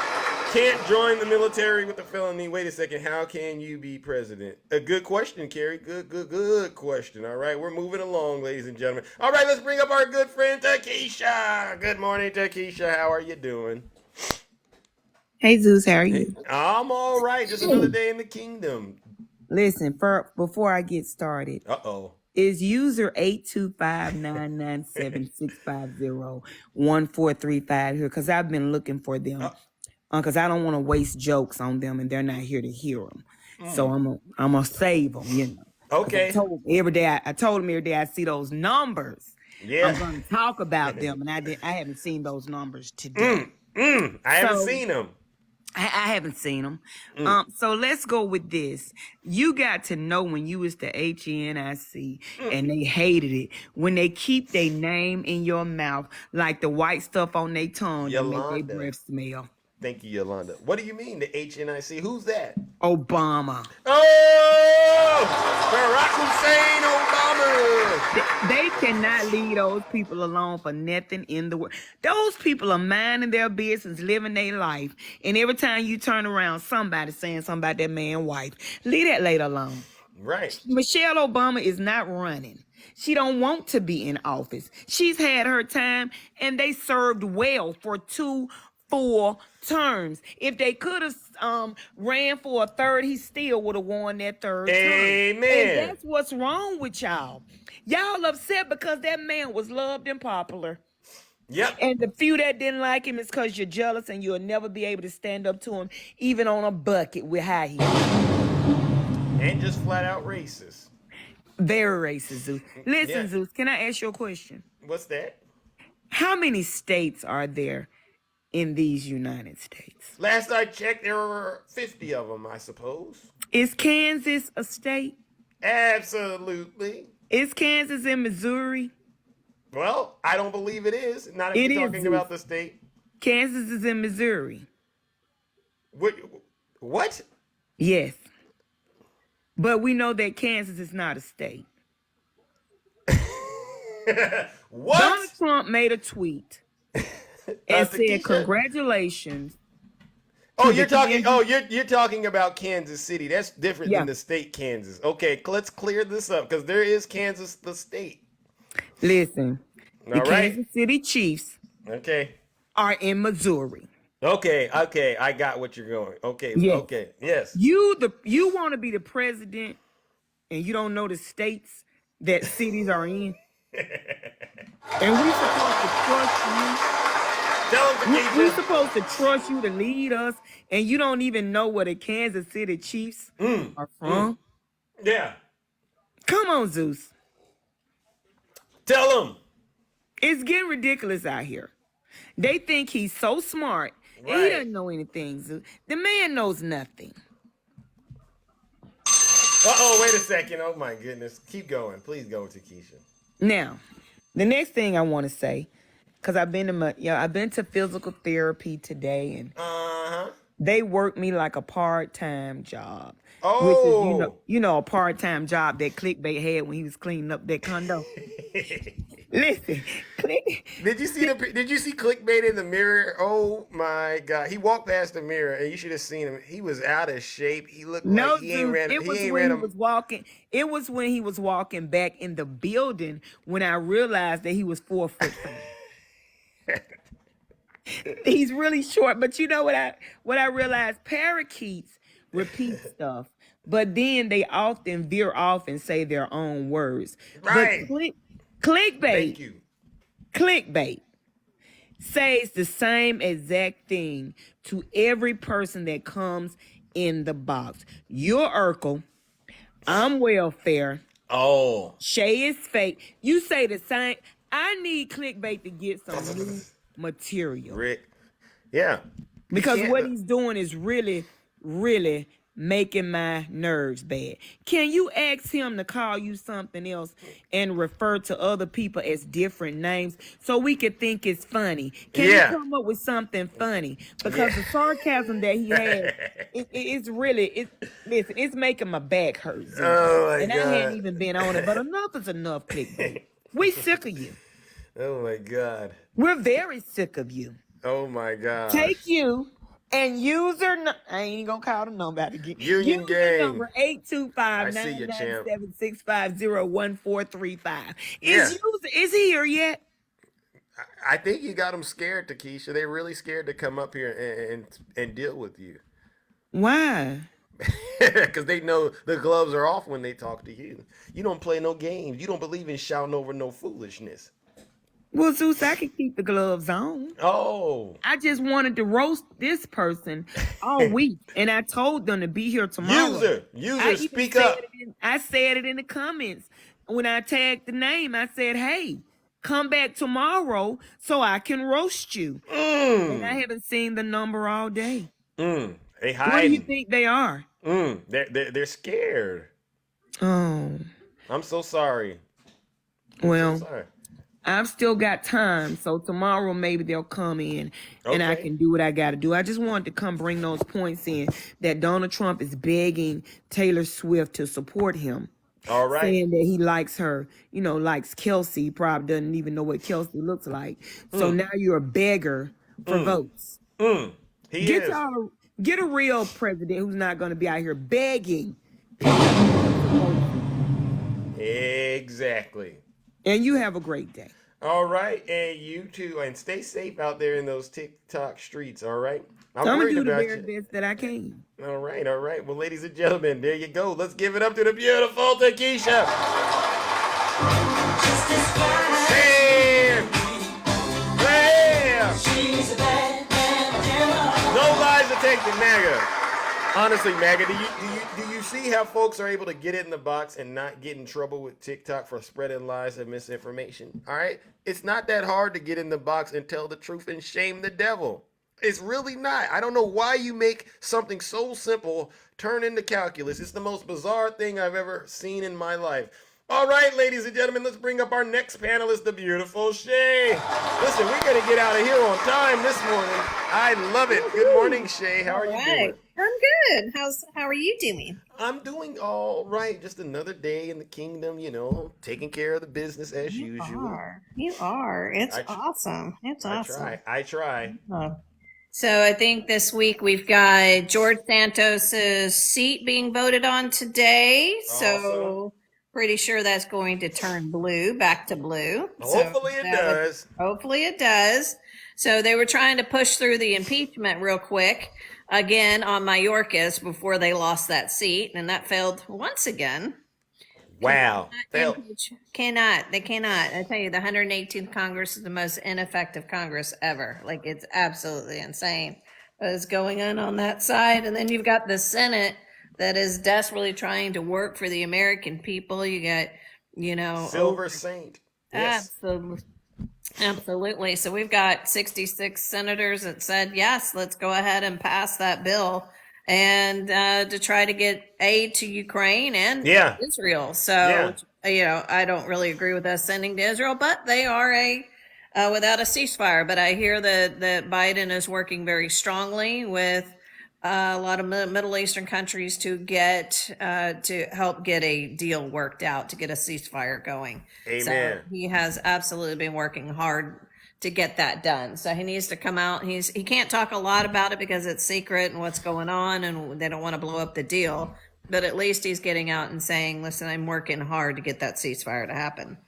Can't join the military with a felony. Wait a second. How can you be president? A good question, Kerry. Good question. All right, we're moving along, ladies and gentlemen. All right, let's bring up our good friend, Takesha. Good morning, Takesha. How are you doing? Hey Zeus, how are you? I'm all right. Just another day in the kingdom. Listen, before I get started, Uh-oh. is user 825-997-650-1435 here? Because I've been looking for them. Because I don't want to waste jokes on them, and they're not here to hear them. So I'm gonna save them, you know. Okay. I told them every day I see those numbers. Yeah. I'm gonna talk about them, and I haven't seen those numbers today. I haven't seen them. I haven't seen them. So let's go with this. You got to know when you was the HNIC and they hated it. When they keep their name in your mouth like the white stuff on their tongue to make their breath smell. Thank you, Yolanda. What do you mean, the HNIC? Who's that? Obama. Oh! Barack Hussein Obama! They cannot leave those people alone for nothing in the world. Those people are minding their business, living their life. And every time you turn around, somebody's saying something about that man's wife. Leave that lady alone. Right. Michelle Obama is not running. She don't want to be in office. She's had her time, and they served well for 2 full terms. If they could have ran for a third, he still would have won that third term. Amen. And that's what's wrong with y'all. Y'all upset because that man was loved and popular. Yep. And the few that didn't like him is because you're jealous and you'll never be able to stand up to him, even on a bucket with high heels. And just flat out racist. Very racist, Zeus. Listen, Yeah. Zeus, can I ask you a question? What's that? How many states are there in these United States? Last I checked, there were 50 of them, I suppose. Is Kansas a state? Absolutely. Is Kansas in Missouri? Well, I don't believe it is. Not if It you're is, talking Zeus. about the state. Kansas is in Missouri. What? Yes. But we know that Kansas is not a state. What? Donald Trump made a tweet and said, Keisha? "Congratulations." Oh, you're talking. Oh, you're talking about Kansas City. That's different Yeah. than the state Kansas. Okay, let's clear this up because there is Kansas, the state. Listen, the All right. Kansas City Chiefs Okay. are in Missouri. Okay. I got what you're going. Okay. Yes. Okay. Yes. You want to be the president, and you don't know the states that cities are in, and we supposed to trust you. Tell them, We're Keisha. supposed to trust you to lead us, and you don't even know where the Kansas City Chiefs are from. Yeah. Come on, Zeus. Tell them. It's getting ridiculous out here. They think he's so smart, and he Right. doesn't know anything, Zeus. The man knows nothing. Uh-oh, wait a second. Oh, my goodness. Keep going. Please go, Takesha. Now, the next thing I want to say, because I've been to physical therapy today, and Uh-huh. they work me like a part-time job. Oh. Which is, a part-time job that Clickbait had when he was cleaning up that condo. Listen, click. Did you see clickbait in the mirror? Oh my God. He walked past the mirror and you should have seen him. He was out of shape. He looked like No, he ain't Zeus. ran It was he ain't when ran he him. was walking. It was when he was walking back in the building when I realized that he was 4'5". He's really short, but you know what I realized? Parakeets repeat stuff, but then they often veer off and say their own words. But Right. Thank clickbait, you. clickbait says the same exact thing to every person that comes in the box. You're Urkel. I'm welfare. Oh. Shay is fake. You say the same. I need clickbait to get some new material. Rick. Yeah. You Because can't what he's doing is really, really making my nerves bad. Can you ask him to call you something else and refer to other people as different names so we could think it's funny? Can you come up with something funny? Because the sarcasm that he has, it's really, listen, it's making my back hurt. Zeus. Oh my and God. I hadn't even been on it, but enough is enough, clickbait. We sick of you. Oh my God. We're very sick of you. Oh my God. Take you and user. I ain't gonna call the number out again. Union User gang. number 825 I see you, champ. 997 Yeah. Is he here yet? I think you got them scared, Takesha. They're really scared to come up here and deal with you. Why? Because they know the gloves are off when they talk to you. You don't play no games. You don't believe in shouting over no foolishness. Well, Zeus, I can keep the gloves on. Oh. I just wanted to roast this person all week, and I told them to be here tomorrow. User, speak up. I said it in the comments. When I tagged the name, I said, hey, come back tomorrow so I can roast you. And I haven't seen the number all day. They hiding. What do you think they are? They're scared. Oh. I'm so sorry. Well, So sorry. I've still got time, so tomorrow maybe they'll come in and I can do what I got to do. I just wanted to come bring those points in that Donald Trump is begging Taylor Swift to support him. All right. Saying that he likes her, likes Kelsey. He probably doesn't even know what Kelsey looks like. So now you're a beggar for votes. Get a real president who's not going to be out here begging. Exactly. And you have a great day. All right, and you too, and stay safe out there in those TikTok streets. All right, I'm gonna do the very best that I can. All right. Well, ladies and gentlemen, there you go. Let's give it up to the beautiful Takesha. Bam! No lies are taken, MAGA. Honestly, MAGA, do you see how folks are able to get it in the box and not get in trouble with TikTok for spreading lies and misinformation? All right? It's not that hard to get in the box and tell the truth and shame the devil. It's really not. I don't know why you make something so simple turn into calculus. It's the most bizarre thing I've ever seen in my life. All right, ladies and gentlemen, let's bring up our next panelist, the beautiful Shay. Listen, we're going to get out of here on time this morning. I love it. Good morning, Shay. How are you doing? I'm good. How are you doing? I'm doing all right. Just another day in the kingdom, taking care of the business as usual. You are. It's awesome. It's awesome. I try. So I think this week we've got George Santos's seat being voted on today. So pretty sure that's going to turn back to blue. Hopefully it does. Hopefully it does. So they were trying to push through the impeachment real quick again on Mayorkas before they lost that seat, and that failed once again. Wow. They cannot. I tell you, the 118th Congress is the most ineffective Congress ever. Like, it's absolutely insane what is going on that side. And then you've got the Senate that is desperately trying to work for the American people. You got, Silver Saint. Yes. Absolutely. So we've got 66 senators that said, yes, let's go ahead and pass that bill and to try to get aid to Ukraine and Israel. So, I don't really agree with us sending to Israel, but they are without a ceasefire. But I hear that Biden is working very strongly with a lot of Middle Eastern countries to help get a deal worked out, to get a ceasefire going. Amen. So he has absolutely been working hard to get that done. So he needs to come out. He can't talk a lot about it because it's secret and what's going on, and they don't want to blow up the deal. But at least he's getting out and saying, "Listen, I'm working hard to get that ceasefire to happen.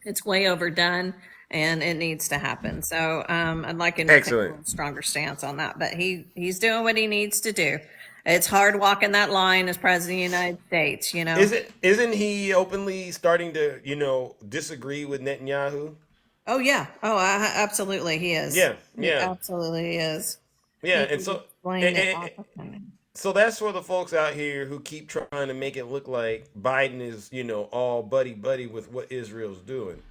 It's way overdone." And it needs to happen. So I'd like him to take a little stronger stance on that. But he's doing what he needs to do. It's hard walking that line as president of the United States, you know. Isn't he openly starting to, disagree with Netanyahu? Oh yeah. Oh, absolutely, he is. Yeah, He absolutely is. yeah. And so, so that's for the folks out here who keep trying to make it look like Biden is, all buddy with what Israel's doing.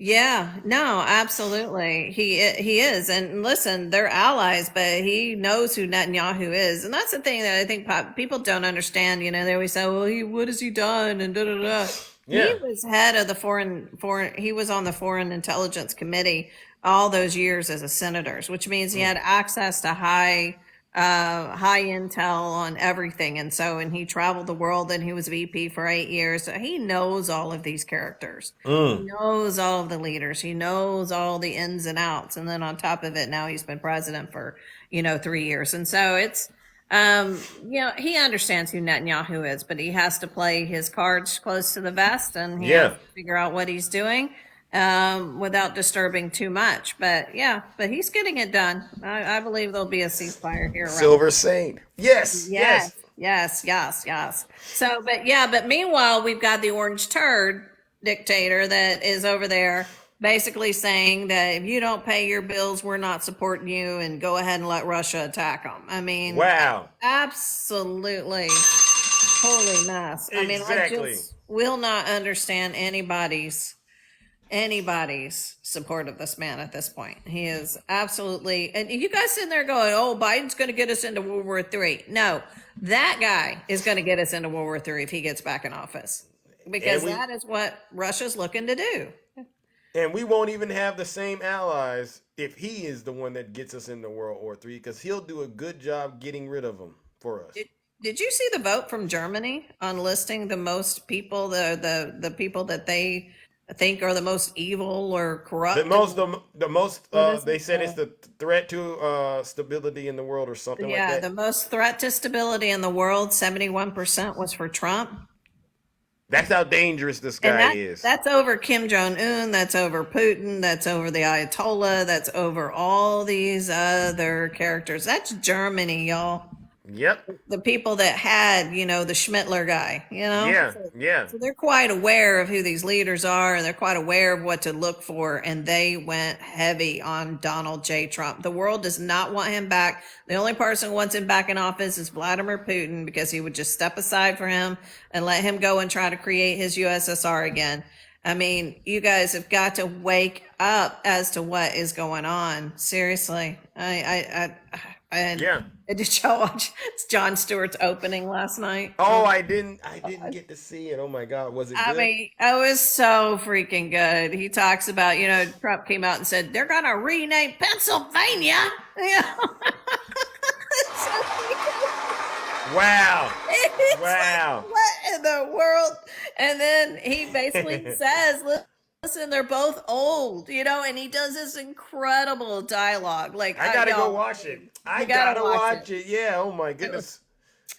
Yeah, no, absolutely. He is. And listen, they're allies, but he knows who Netanyahu is. And that's the thing that I think people don't understand. They always say, well, what has he done? And da da da. Yeah. He was head of the he was on the Foreign Intelligence Committee all those years as a senator, which means he had access to high intel on everything. And he traveled the world, and he was VP for 8 years. So he knows all of these characters. He knows all of the leaders. He knows all the ins and outs. And then on top of it, now he's been president for, 3 years. And so it's, he understands who Netanyahu is, but he has to play his cards close to the vest, and he has to figure out what he's doing without disturbing too much. But he's getting it done. I believe there'll be a ceasefire here. Silver Saint. Yes. So, but meanwhile, we've got the orange turd dictator that is over there basically saying that if you don't pay your bills, we're not supporting you, and go ahead and let Russia attack them. I mean, wow. Absolutely. Holy mess. I mean, I just will not understand anybody's support of this man at this point. He is absolutely, and you guys sitting there going, oh, Biden's going to get us into World War III. No, that guy is going to get us into World War III if he gets back in office, because that is what Russia's looking to do. And we won't even have the same allies if he is the one that gets us into World War III, because he'll do a good job getting rid of them for us. Did you see the vote from Germany on listing the most people, the people that they think are the most evil or corrupt? The most they said it's the threat to stability in the world or something like that. Yeah, the most threat to stability in the world, 71% was for Trump. That's how dangerous this guy is. That's over Kim Jong-un, that's over Putin, that's over the Ayatollah, that's over all these other characters. That's Germany, y'all. Yep. The people that had, the Schmittler guy, Yeah. So they're quite aware of who these leaders are, and they're quite aware of what to look for. And they went heavy on Donald J. Trump. The world does not want him back. The only person who wants him back in office is Vladimir Putin, because he would just step aside for him and let him go and try to create his USSR again. I mean, you guys have got to wake up as to what is going on. Seriously. Did y'all watch Jon Stewart's opening last night? Oh, I didn't get to see it. Oh my God, was it good? I mean, it was so freaking good. He talks about, Trump came out and said they're gonna rename Pennsylvania. Wow. Wow. Like, what in the world? And then he basically says, listen, they're both old, and he does this incredible dialogue. Like, I gotta go watch it. I gotta watch it. Yeah. Oh my goodness.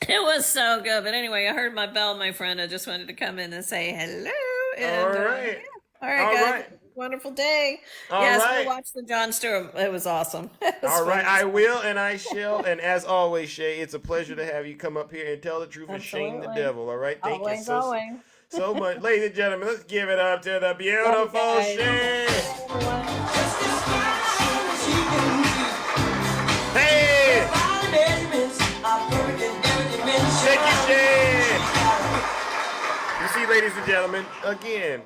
It was so good. But anyway, I heard my bell, my friend. I just wanted to come in and say hello. And, all right. All right, guys. Right. Wonderful day. Go watch the Jon Stewart. It was awesome. All right. I will and I shall. And as always, Shay, it's a pleasure to have you come up here and tell the truth and shame the devil. All right. Thank you so much. Ladies and gentlemen, let's give it up to the beautiful Shay. Hey! Thank you, Shay. You see, ladies and gentlemen, again,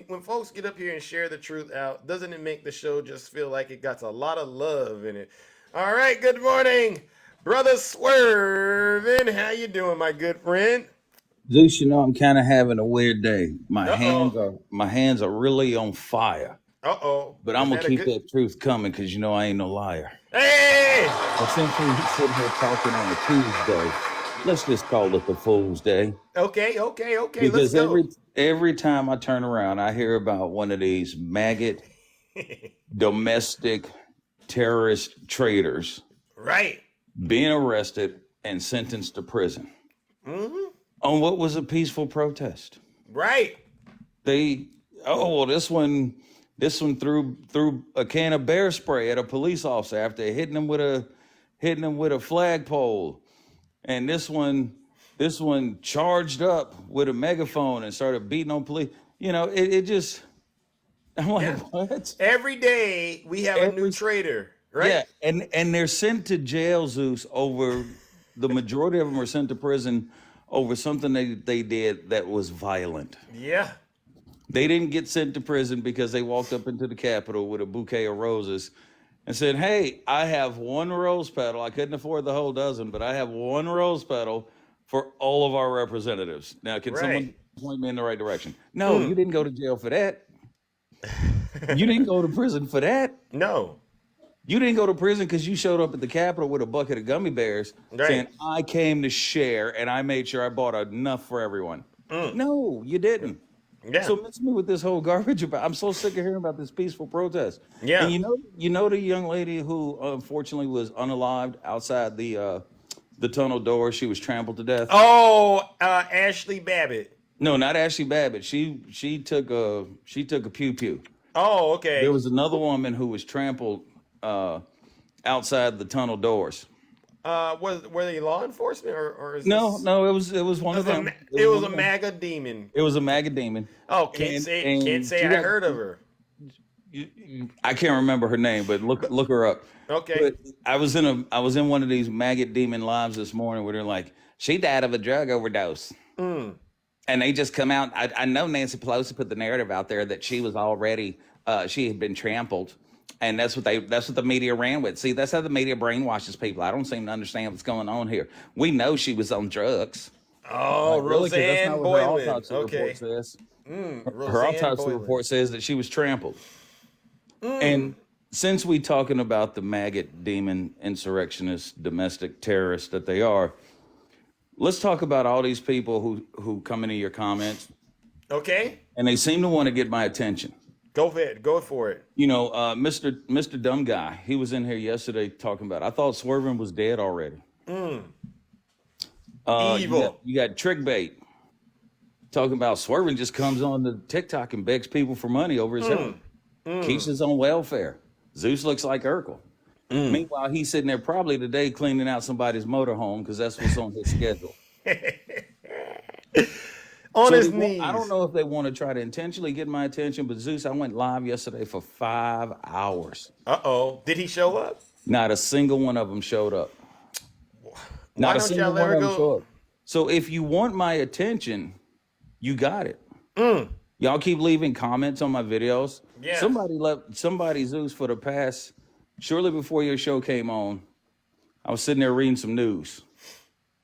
when folks get up here and share the truth out, doesn't it make the show just feel like it got a lot of love in it? All right, good morning, Brother Swervin. How you doing, my good friend? Zeus, I'm kind of having a weird day. My hands are really on fire. Uh-oh. But I'm going to keep that truth coming because you know I ain't no liar. Hey! Essentially, he's sitting here talking on a Tuesday. Let's just call it the Fool's Day. Okay. Because every time I turn around, I hear about one of these maggot domestic terrorist traitors being arrested and sentenced to prison on what was a peaceful protest. This one threw a can of bear spray at a police officer after hitting him with a flagpole, and this one charged up with a megaphone and started beating on police. You know, it just. I'm like, what? Every day we have a new traitor, right? Yeah, and they're sent to jail, Zeus, over the majority of them are sent to prison over something they did that was violent. Yeah. They didn't get sent to prison because they walked up into the Capitol with a bouquet of roses and said, hey, I have one rose petal. I couldn't afford the whole dozen, but I have one rose petal for all of our representatives. Now, can someone point me in the right direction? No, you didn't go to jail for that. You didn't go to prison for that. No. You didn't go to prison because you showed up at the Capitol with a bucket of gummy bears saying, I came to share and I made sure I bought enough for everyone. No, you didn't. Yeah. So mix me with this whole garbage about. I'm so sick of hearing about this peaceful protest. Yeah. And you know the young lady who unfortunately was unalived outside the tunnel door. She was trampled to death. Oh, Ashley Babbitt. No, not Ashley Babbitt. She took a pew pew. Oh, okay. There was another woman who was trampled outside the tunnel doors. Were they law enforcement or is no? It was one of them. It was a MAGA demon. It was a MAGA demon. Oh, can't say I heard of her. I can't remember her name, but look her up. Okay. But I was in one of these maggot demon lives this morning where they're like, she died of a drug overdose. And they just come out. I know Nancy Pelosi put the narrative out there that she was already she had been trampled, and that's what the media ran with. See, that's how the media brainwashes people. I don't seem to understand what's going on here. We know she was on drugs. Oh, really, Roseanne that's not Boylan. what her autopsy report says. Her autopsy report says that she was trampled. And since we talking about the maggot demon insurrectionists, domestic terrorists that they are, let's talk about all these people who come into your comments. Okay. And they seem to want to get my attention. Go for it. You know, Mr. Dumb Guy, he was in here yesterday talking about, I thought Swervin was dead already. Evil. You got Trick Bait talking about Swervin just comes on the TikTok and begs people for money over his head. Keeps his own welfare. Zeus looks like Urkel. Meanwhile, he's sitting there probably today cleaning out somebody's motorhome because that's what's on his schedule. On his knees. I don't know if they want to try to intentionally get my attention, but Zeus, I went live yesterday for 5 hours. Uh-oh. Did he show up? Not a single one of them showed up. Not a single one of them showed up. So if you want my attention, you got it. Y'all keep leaving comments on my videos. Yeah. Somebody Zeus for the past, shortly before your show came on, I was sitting there reading some news.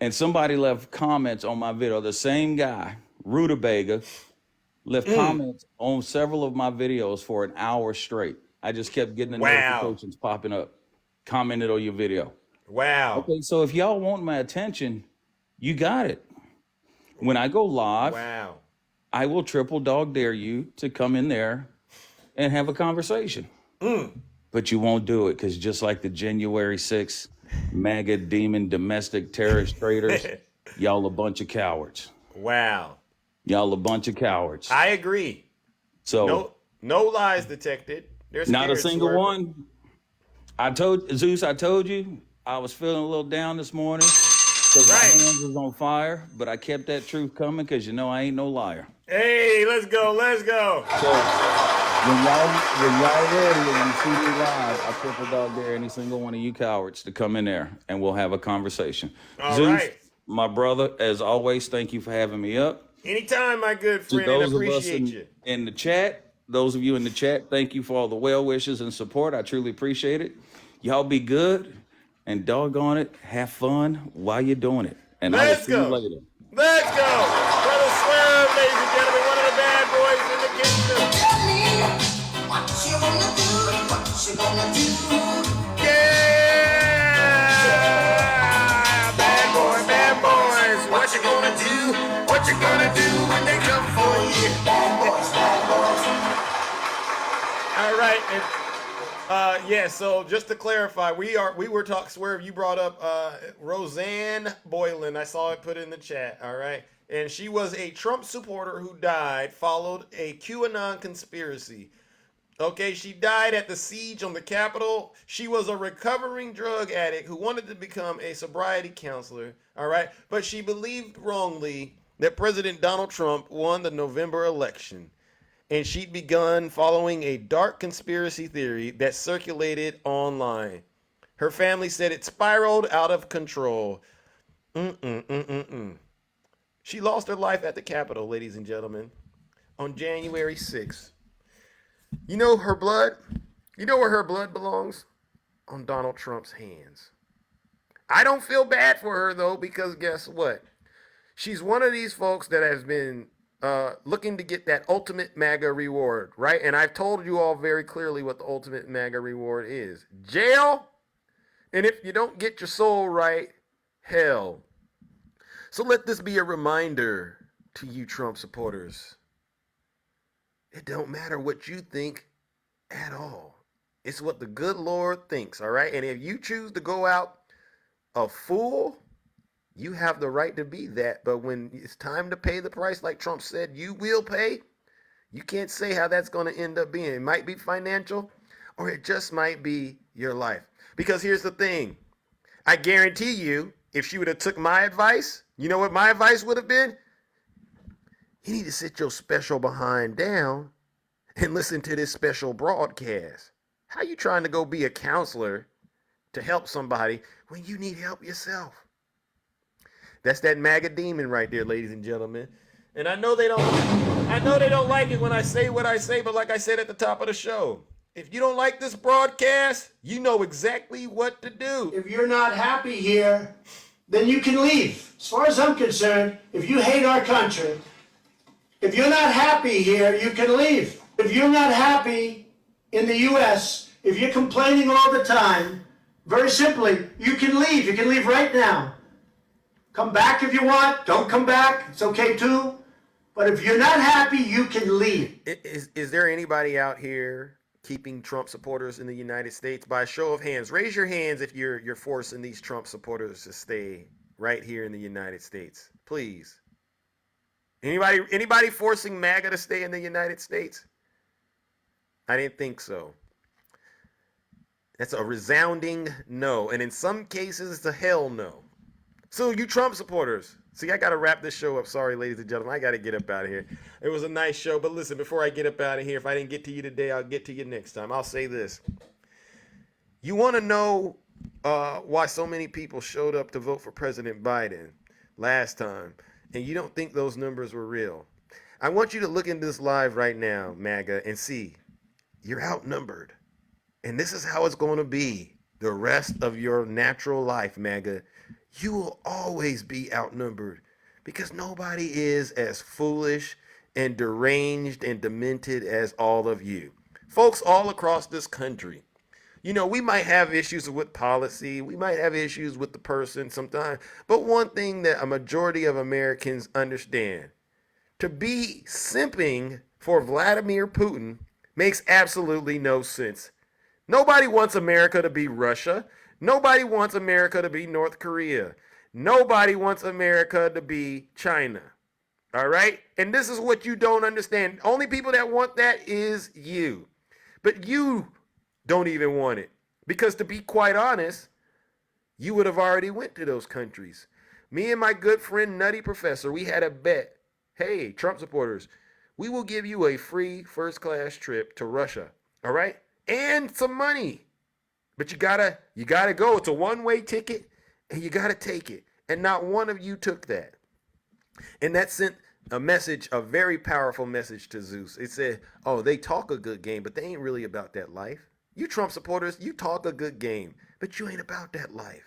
And somebody left comments on my video. The same guy, Rutabaga, left comments on several of my videos for an hour straight. I just kept getting the notifications popping up. Commented on your video. Wow. Okay, so if y'all want my attention, you got it. When I go live, I will triple dog dare you to come in there and have a conversation. But you won't do it because just like the January 6th MAGA demon domestic terrorist traitors, y'all a bunch of cowards. Wow. Y'all a bunch of cowards. I agree. So no lies detected. There's not a single one. I told you I was feeling a little down this morning because my hands was on fire, but I kept that truth coming because you know I ain't no liar. Hey, let's go. So when y'all ready and you see me live, I triple dog dare any single one of you cowards to come in there and we'll have a conversation. All Zeus, right. my brother, as always, thank you for having me up. Anytime, my good friend, To those and of us appreciate you. in the chat, those of you in the chat, thank you for all the well wishes and support. I truly appreciate it. Y'all be good and doggone it, have fun while you're doing it. And I will see you later. Let's go. Brother Swerve, ladies and gentlemen, one of the bad boys in the kingdom. Yeah! Bad boys, what you gonna do? What you gonna do when they come for you? All right. Yeah, so just to clarify, we were talking, Swerve, you brought up Roseanne Boylan. I saw it put in the chat, all right? And she was a Trump supporter who died, followed a QAnon conspiracy. Okay, she died at the siege on the Capitol. She was a recovering drug addict who wanted to become a sobriety counselor, all right? But she believed wrongly that President Donald Trump won the November election. And she'd begun following a dark conspiracy theory that circulated online. Her family said it spiraled out of control. She lost her life at the Capitol, ladies and gentlemen, on January 6th. You know her blood? You know where her blood belongs? On Donald Trump's hands. I don't feel bad for her, though, because guess what? She's one of these folks that has been looking to get that ultimate MAGA reward, right? And I've told you all very clearly what the ultimate MAGA reward is. Jail, and if you don't get your soul right, hell. So let this be a reminder to you Trump supporters. It don't matter what you think at all. It's what the good Lord thinks, all right? And if you choose to go out a fool, you have the right to be that. But when it's time to pay the price, like Trump said, you will pay. You can't say how that's going to end up being. It might be financial, or it just might be your life. Because here's the thing. I guarantee you, if she would have took my advice, you know what my advice would have been? You need to sit your special behind down and listen to this special broadcast. How you trying to go be a counselor to help somebody when you need help yourself? That's that MAGA demon right there, ladies and gentlemen. And I know they don't like it when I say what I say, but like I said at the top of the show, if you don't like this broadcast, you know exactly what to do. If you're not happy here, then you can leave. As far as I'm concerned, if you hate our country, if you're not happy here, you can leave. If you're not happy in the U.S., if you're complaining all the time, very simply, you can leave. You can leave right now. Come back if you want. Don't come back. It's okay too. But if you're not happy, you can leave. Is there anybody out here keeping Trump supporters in the United States? By a show of hands, raise your hands if you're forcing these Trump supporters to stay right here in the United States. Please. Anybody forcing MAGA to stay in the United States? I didn't think so. That's a resounding no. And in some cases, it's a hell no. So you Trump supporters, see, I got to wrap this show up. Sorry, ladies and gentlemen. I got to get up out of here. It was a nice show. But listen, before I get up out of here, if I didn't get to you today, I'll get to you next time. I'll say this. You want to know why so many people showed up to vote for President Biden last time, and you don't think those numbers were real? I want you to look into this live right now, MAGA, and see you're outnumbered. And this is how it's going to be the rest of your natural life, MAGA. You will always be outnumbered because nobody is as foolish and deranged and demented as all of you. Folks all across this country, you know, we might have issues with policy. We might have issues with the person sometimes. But one thing that a majority of Americans understand, to be simping for Vladimir Putin makes absolutely no sense. Nobody wants America to be Russia. Nobody wants America to be North Korea. Nobody wants America to be China. All right? And this is what you don't understand. Only people that want that is you. But you don't even want it. Because to be quite honest, you would have already went to those countries. Me and my good friend Nutty Professor, we had a bet. Hey, Trump supporters, we will give you a free first-class trip to Russia. All right? And some money. But you gotta go. It's a one-way ticket, and you gotta take it. And not one of you took that. And that sent a message, a very powerful message to Zeus. It said, oh, they talk a good game, but they ain't really about that life. You Trump supporters, you talk a good game, but you ain't about that life.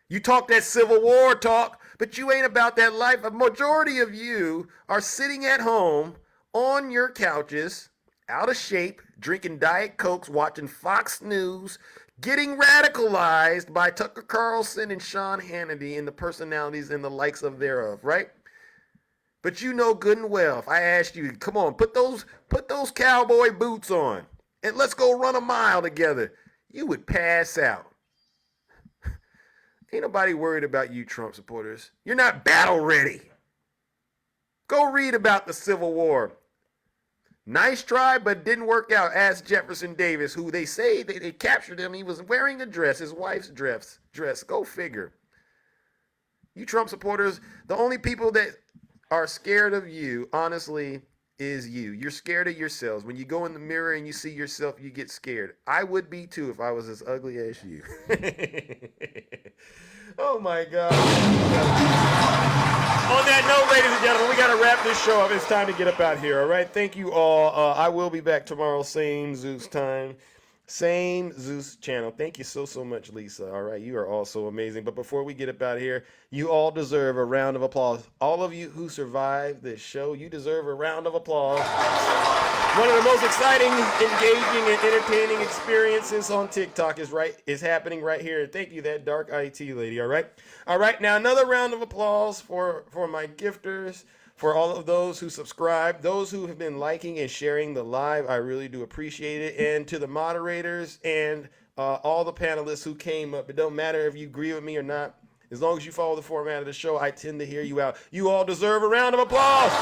You talk that Civil War talk, but you ain't about that life. A majority of you are sitting at home on your couches out of shape, drinking Diet Cokes, watching Fox News, getting radicalized by Tucker Carlson and Sean Hannity and the personalities and the likes of thereof, right? But you know good and well, if I asked you, come on, put those cowboy boots on and let's go run a mile together, you would pass out. Ain't nobody worried about you, Trump supporters. You're not battle ready. Go read about the Civil War. Nice try, but didn't work out. Ask Jefferson Davis, who they say they captured him. He was wearing a dress, his wife's dress. Go figure. You Trump supporters, the only people that are scared of you, honestly, is you. You're scared of yourselves. When you go in the mirror and you see yourself, you get scared. I would be too if I was as ugly as you. Oh my God. On that note, ladies and gentlemen, we got to wrap this show up. It's time to get up out here, all right? Thank you all. I will be back tomorrow, same Zeus time, same Zeus channel. Thank you so much, Lisa. All right, you are all so amazing. But before we get up out of here, you all deserve a round of applause. All of you who survived this show, you deserve a round of applause. One of the most exciting, engaging, and entertaining experiences on TikTok is happening right here. Thank you, that dark IT lady. All right. Now another round of applause for my gifters, for all of those who subscribe, those who have been liking and sharing the live. I really do appreciate it. And to the moderators and all the panelists who came up. It don't matter if you agree with me or not. As long as you follow the format of the show, I tend to hear you out. You all deserve a round of applause.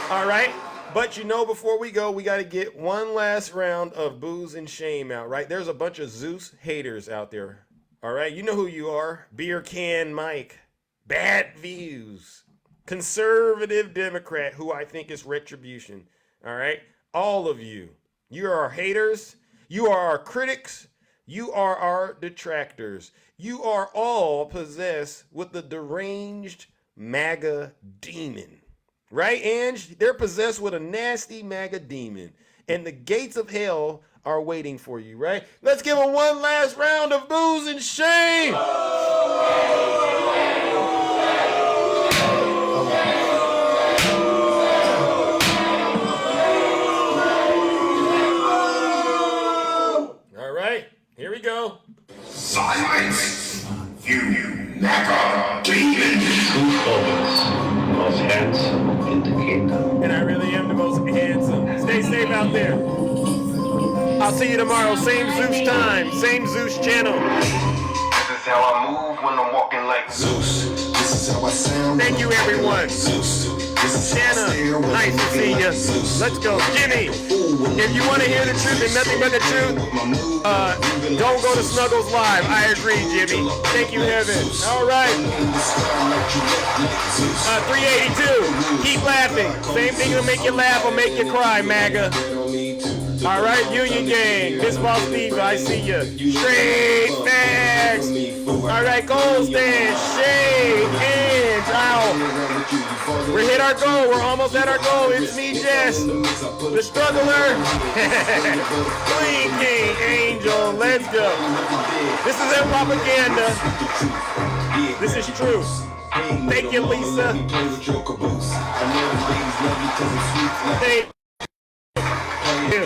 All right, but before we go, we got to get one last round of booze and shame out, right? There's a bunch of Zeus haters out there, all right? You know who you are. Beer Can Mike, Bad Views, Conservative Democrat, who I think is retribution, all right? All of you. You are our haters. You are our critics. You are our detractors. You are all possessed with the deranged MAGA demon. Right, Ange? They're possessed with a nasty MAGA demon. And the gates of hell are waiting for you, right? Let's give them one last round of booze and shame. All right, here we go. Silence, you MAGA demon. Most handsome in the kingdom. And I really am the most handsome. Stay safe out there. I'll see you tomorrow. Same Zeus time. Same Zeus channel. This is how I move when I'm walking like Zeus. This is how I sound. Thank you, everyone. Zeus. Shanna, nice to see you. Let's go. Jimmy, if you want to hear the truth and nothing but the truth, don't go to Snuggles Live. I agree, Jimmy. Thank you, Heaven. All right. 382. Keep laughing. Same thing will make you laugh or make you cry, MAGA. All right, Union Gang. Miss Boss Steve, I see you. Straight facts. All right, Gold Stand, Shade, Inch, out. We hit our goal. We're almost at our goal. It's me, Jess, the struggler. Queen King, Angel, let's go. This isn't propaganda. This is truth. Thank you, Lisa. Thank you.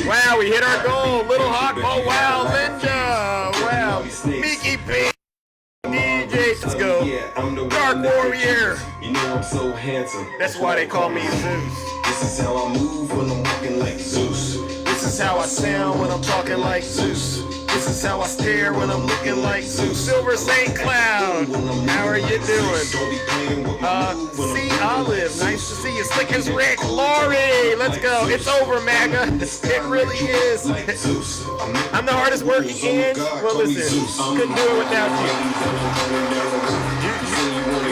Wow, we hit our goal. Little Hawk. Oh, wow, Linda. Wow. Mickey P. DJ, let's go. Dark Warrior. You know I'm so handsome. That's why they call me Zeus. This is how I move when I'm walking like Zeus. This is how I sound when I'm talking like Zeus. This is how I stare when I'm looking like Zeus. Silver St. Cloud, how are you doing? See Olive, nice to see you. Slick as Rick, Lori, let's go. It's over, MAGA. It really is. I'm the hardest working Ange. Well, listen, couldn't do it without you.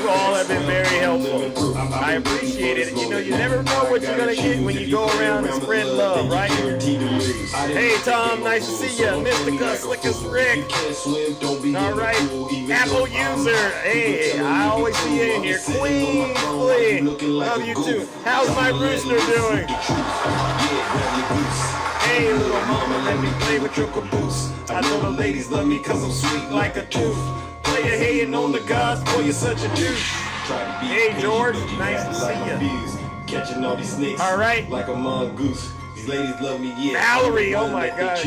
You all have been very helpful. I appreciate it. You know, you never know what you're going to get when you go around and spread love, right? Hey, Tom, nice to see you. Mystica, Slick as Rick. All right. Apple user. Hey, I always see you in here. Queen, love you too. How's my rooster doing? Hey, little mama, let me play with your caboose. I know the ladies love me because I'm sweet like a tooth. Player hating on the gods, boy, you're such a douche. Hey, George. Nice to see you. Catching all these snakes. All right. Like a mongoose. These ladies love me, yeah. Valerie, oh my gosh.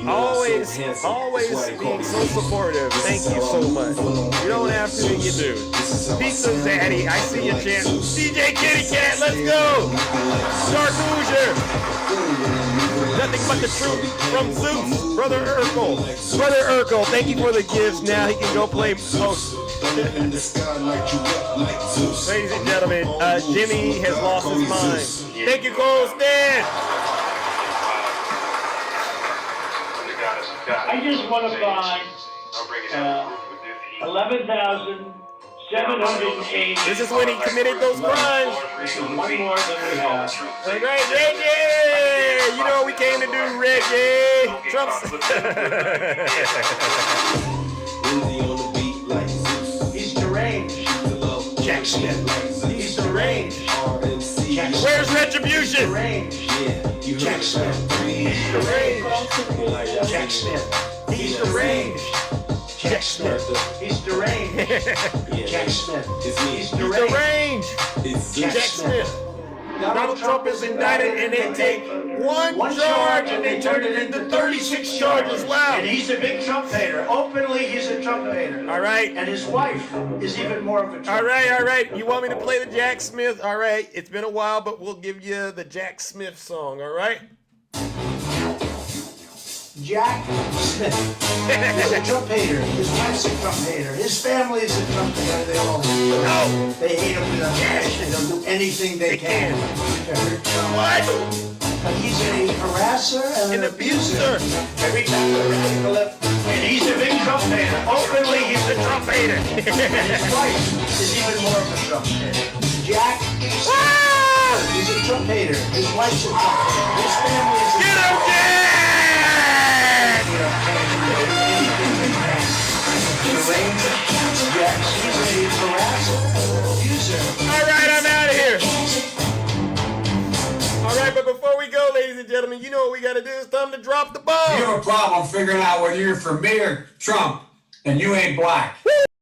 Always being so supportive. Thank you so much. You don't have to, and you do. Pizza Zaddy, I see you, champ. DJ Kitty Cat, let's go. Dark Hoosier. Nothing but the truth from Zeus. Brother Urkel. Brother Urkel, thank you for the gifts. Now he can go play post. Ladies and gentlemen, Jimmy has lost his mind. Thank you, Cole Stan. I just want to buy 11,708. This is when he committed those crimes. One more than we have. All right, Reggie. You know what we came to do, Reggie. Trump's. He's deranged. Jack Smith. He's deranged. Where's retribution? Jack Smith. He's deranged. Jack Smith. He's deranged. Jack Smith. He's deranged. Jack Smith. He's deranged. Jack Smith. Donald Trump is indicted and they take one charge and they turn it into 36 charges. Wow. And he's a big Trump hater. Openly, he's a Trump hater. All right. And his wife is even more of a Trump hater. All right. You want me to play the Jack Smith? All right. It's been a while, but we'll give you the Jack Smith song. All right. Jack Smith is a Trump hater. His wife's a Trump hater. His family is a Trump hater. They all hate him. No. They hate him to the passion. They'll do anything they can to hurt Trump. What? But he's a harasser and an abuser. Every time the radical left. And he's a big Trump hater. Openly, he's a Trump hater. And his wife is even more of a Trump hater. Jack Smith. He's a Trump hater. His wife's a Trump hater. His family is a Get him, Jack! All right, I'm out of here. All right, but before we go, ladies and gentlemen, you know what we got to do. It's time to drop the bomb. You have a problem figuring out whether you're for me or Trump, and you ain't black. Woo!